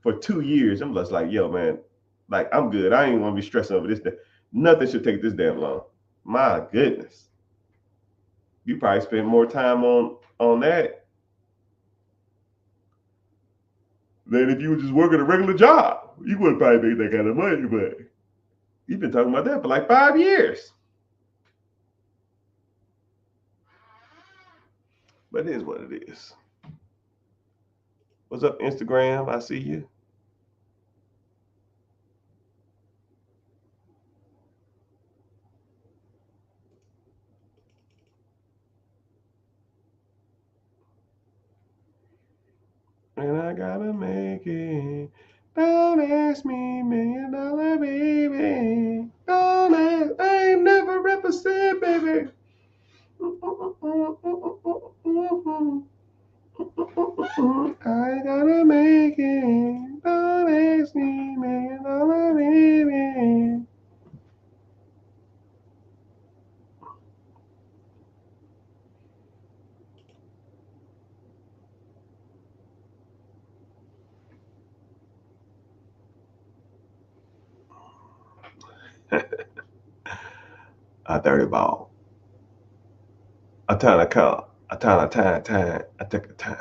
for 2 years, I'm just like, yo, man, like I'm good. I ain't want to be stressing over this. Nothing should take this damn long. My goodness. You probably spend more time on that than if you were just working a regular job. You wouldn't probably make that kind of money, but you've been talking about that for like 5 years. But it is what it is. What's up, Instagram? I see you. And I gotta make it. Don't ask me, $1 million baby. Don't ask. I ain't never represent, baby. I gotta make it. Don't ask me, $1 million baby. A dirty ball. A ton of count. A ton of time. I took a time.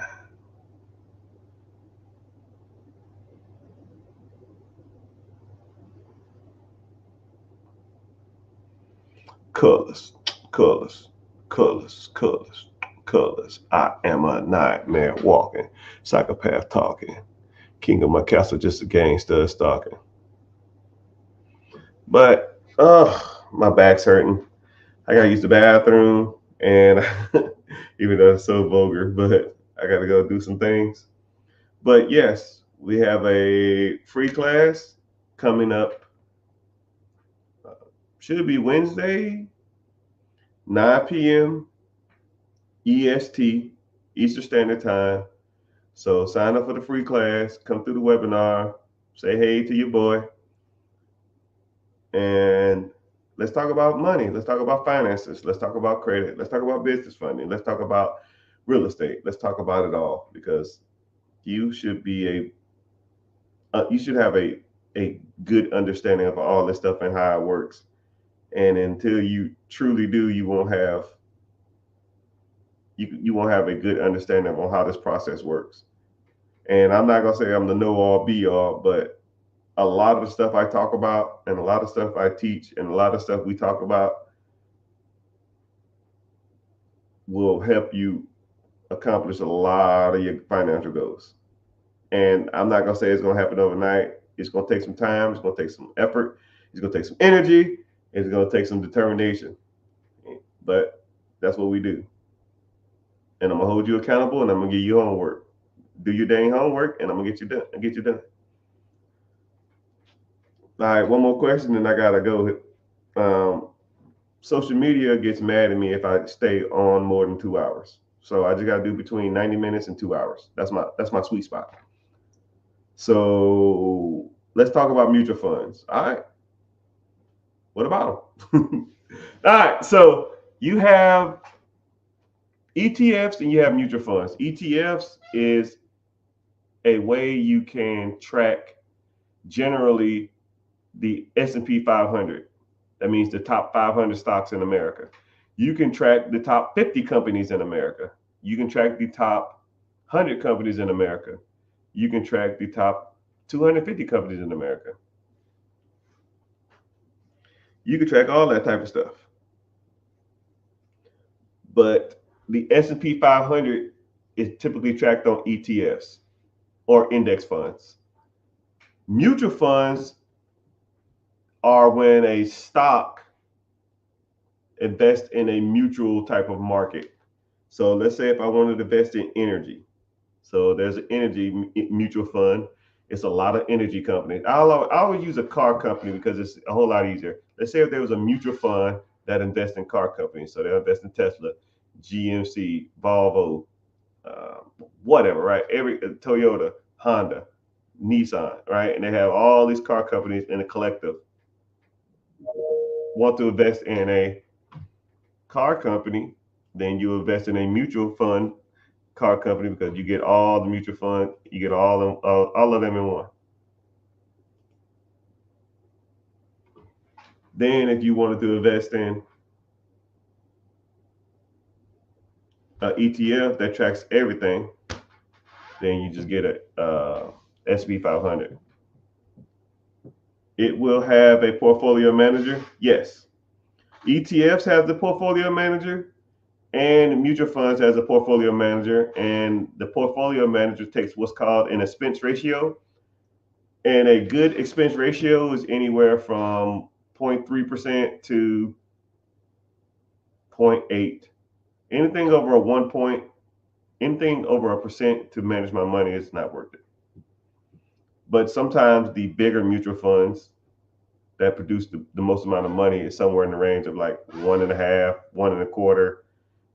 Colors. I am a nightmare walking, psychopath talking. King of my castle, just a gangster stalking. But my back's hurting. I gotta use the bathroom, and even though it's so vulgar, but I gotta go do some things. But yes, we have a free class coming up. Should be Wednesday, 9 p.m. EST, Eastern Standard Time. So sign up for the free class, come through the webinar, say hey to your boy. And let's talk about money. Let's talk about finances. Let's talk about credit. Let's talk about business funding. Let's talk about real estate. Let's talk about it all because you should be you should have a good understanding of all this stuff and how it works. And until you truly do, you won't have a good understanding on how this process works. And I'm not gonna say I'm the know all be all, but a lot of the stuff I talk about and a lot of stuff I teach and a lot of stuff we talk about will help you accomplish a lot of your financial goals. And I'm not gonna say it's gonna happen overnight. It's gonna take some time. It's gonna take some effort. It's gonna take some energy. It's gonna take some determination. But that's what we do. And I'm gonna hold you accountable, and I'm gonna give you homework. Do your dang homework, and I'm gonna get you done. I get you done. All right, one more question, and I gotta go. Um, Social media gets mad at me if I stay on more than 2 hours. So I just gotta do between 90 minutes and 2 hours. That's my sweet spot. So let's talk about mutual funds. All right. What about them? All right. So you have ETFs and you have mutual funds. ETFs is a way you can track generally the S&P 500. That means the top 500 stocks in America. You can track the top 50 companies in America. You can track the top 100 companies in America. You can track the top 250 companies in America. You can track all that type of stuff. But the S&P 500 is typically tracked on ETFs or index funds. Mutual funds are when a stock invests in a mutual type of market. So let's say if I wanted to invest in energy. So there's an energy mutual fund. It's a lot of energy companies. I always use a car company because it's a whole lot easier. Let's say if there was a mutual fund that invests in car companies. So they invest in Tesla, GMC, Volvo, whatever, right? Every Toyota, Honda, Nissan, right? And they have all these car companies in a collective want to invest in a car company, then you invest in a mutual fund car company because you get all the mutual fund, you get all of them in one. Then, if you wanted to invest in an ETF that tracks everything, then you just get a SP 500. It will have a portfolio manager. Yes, ETFs have the portfolio manager, and mutual funds has a portfolio manager, and the portfolio manager takes what's called an expense ratio. And a good expense ratio is anywhere from 0.3% to 0.8. Anything over a 1 point, anything over a percent to manage my money is not worth it. But sometimes the bigger mutual funds that produce the most amount of money is somewhere in the range of like 1.5, 1.25.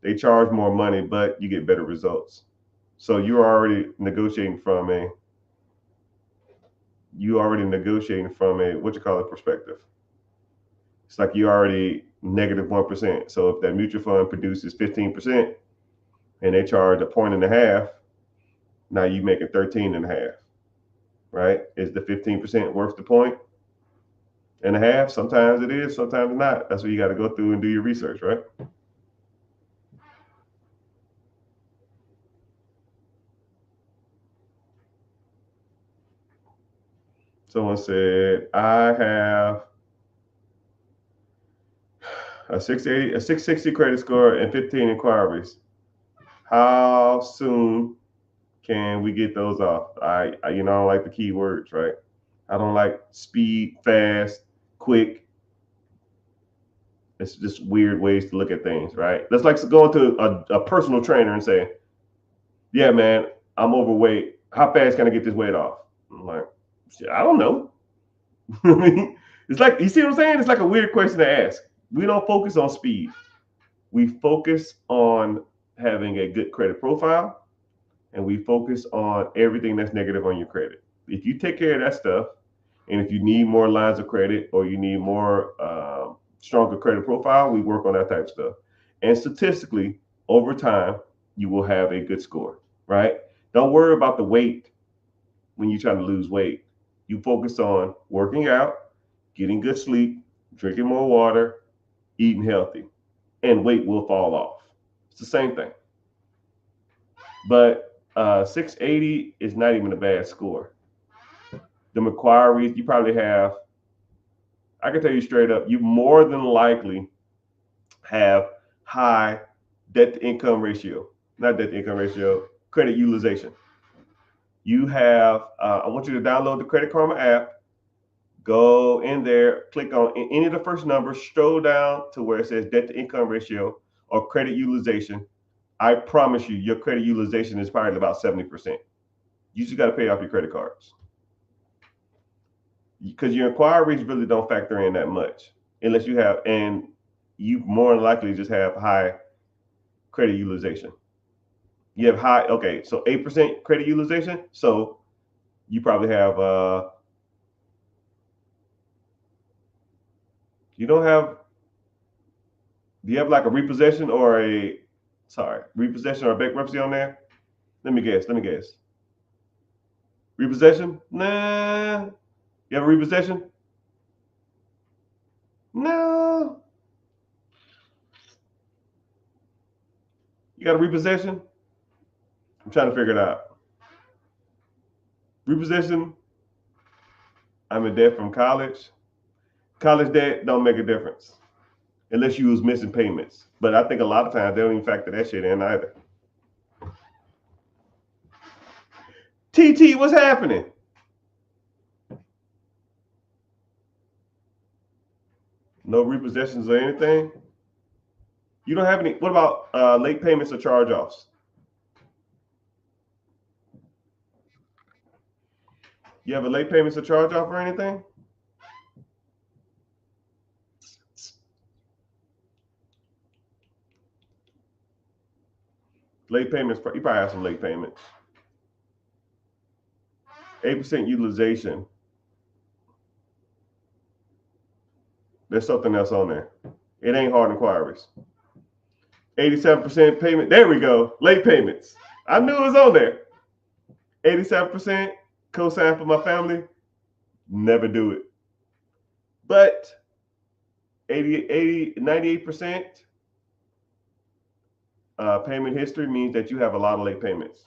They charge more money, but you get better results. So you're already negotiating from a what you call it perspective. It's like you already -1%. So if that mutual fund produces 15% and they charge a point and a half, now you make it 13.5, right? Is the 15% worth the point and a half? Sometimes it is, sometimes not. That's what you got to go through and do your research, right? Someone said, I have a 660 credit score and 15 inquiries. How soon can we get those off? I don't like the key words, right? I don't like speed, fast, quick. It's just weird ways to look at things, right? That's like going to a personal trainer and saying, yeah, man, I'm overweight. How fast can I get this weight off? I'm like, I don't know. It's like, you see what I'm saying? It's like a weird question to ask. We don't focus on speed. We focus on having a good credit profile, and we focus on everything that's negative on your credit. If you take care of that stuff, And if you need more lines of credit or you need more stronger credit profile, we work on that type of stuff. And statistically, over time, you will have a good score, right? Don't worry about the weight when you're trying to lose weight. You focus on working out, getting good sleep, drinking more water, eating healthy, and weight will fall off. It's the same thing. But 680 is not even a bad score. The Macquarie, you probably have, I can tell you straight up, you more than likely have high debt to income ratio, not debt to income ratio, credit utilization. You have, I want you to download the Credit Karma app, go in there, click on any of the first numbers, scroll down to where it says debt to income ratio or credit utilization. I promise you, your credit utilization is probably about 70%. You just got to pay off your credit cards because your inquiries really don't factor in that much unless you have, and you more than likely just have high credit utilization. You have high, okay, so 8% credit utilization. So you probably have, you don't have, do you have like a repossession or repossession or bankruptcy on there? Let me guess. Repossession? Nah. You have a repossession? No. You got a repossession? I'm trying to figure it out. Repossession? I'm in debt from college. College debt don't make a difference unless you was missing payments. But I think a lot of times they don't even factor that shit in either. TT, what's happening? No repossessions or anything? You don't have any. What about late payments or charge-offs? You have a late payments or charge-off or anything? Late payments, you probably have some late payments. 8% utilization. There's something else on there. It ain't hard inquiries. 87% payment. There we go. Late payments. I knew it was on there. 87% co-sign for my family. Never do it. But 98% payment history means that you have a lot of late payments.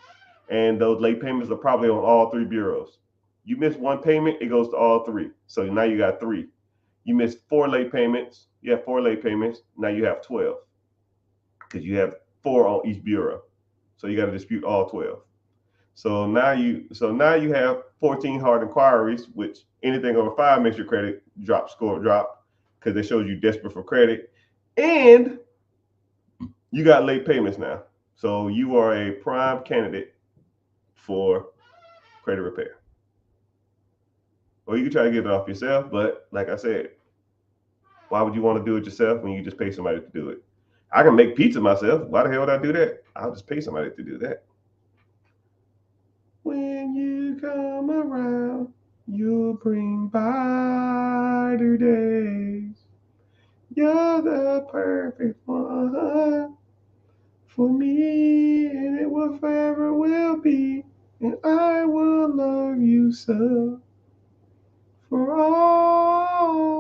And those late payments are probably on all three bureaus. You miss one payment, it goes to all three. So now you got three. You missed 4 late payments. You have 4 late payments. Now you have 12 because you have 4 on each bureau. So you got to dispute all 12. So now you have 14 hard inquiries, which anything over 5 makes your credit score drop because it shows you desperate for credit. And you got late payments now. So you are a prime candidate for credit repair. Or you can try to get it off yourself, but like I said, why would you want to do it yourself when you just pay somebody to do it? I can make pizza myself. Why the hell would I do that? I'll just pay somebody to do that. When you come around, you'll bring brighter days. You're the perfect one for me, and it will forever will be, and I will love you so for always.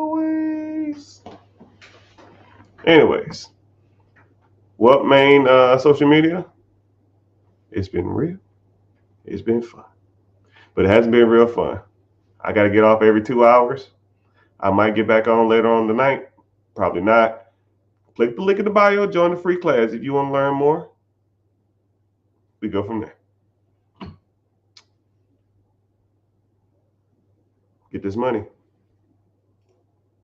Anyways, what main social media? It's been real. It's been fun, but it hasn't been real fun. I got to get off every 2 hours. I might get back on later on tonight. Probably not. Click the link in the bio. Join the free class if you want to learn more. We go from there. Get this money.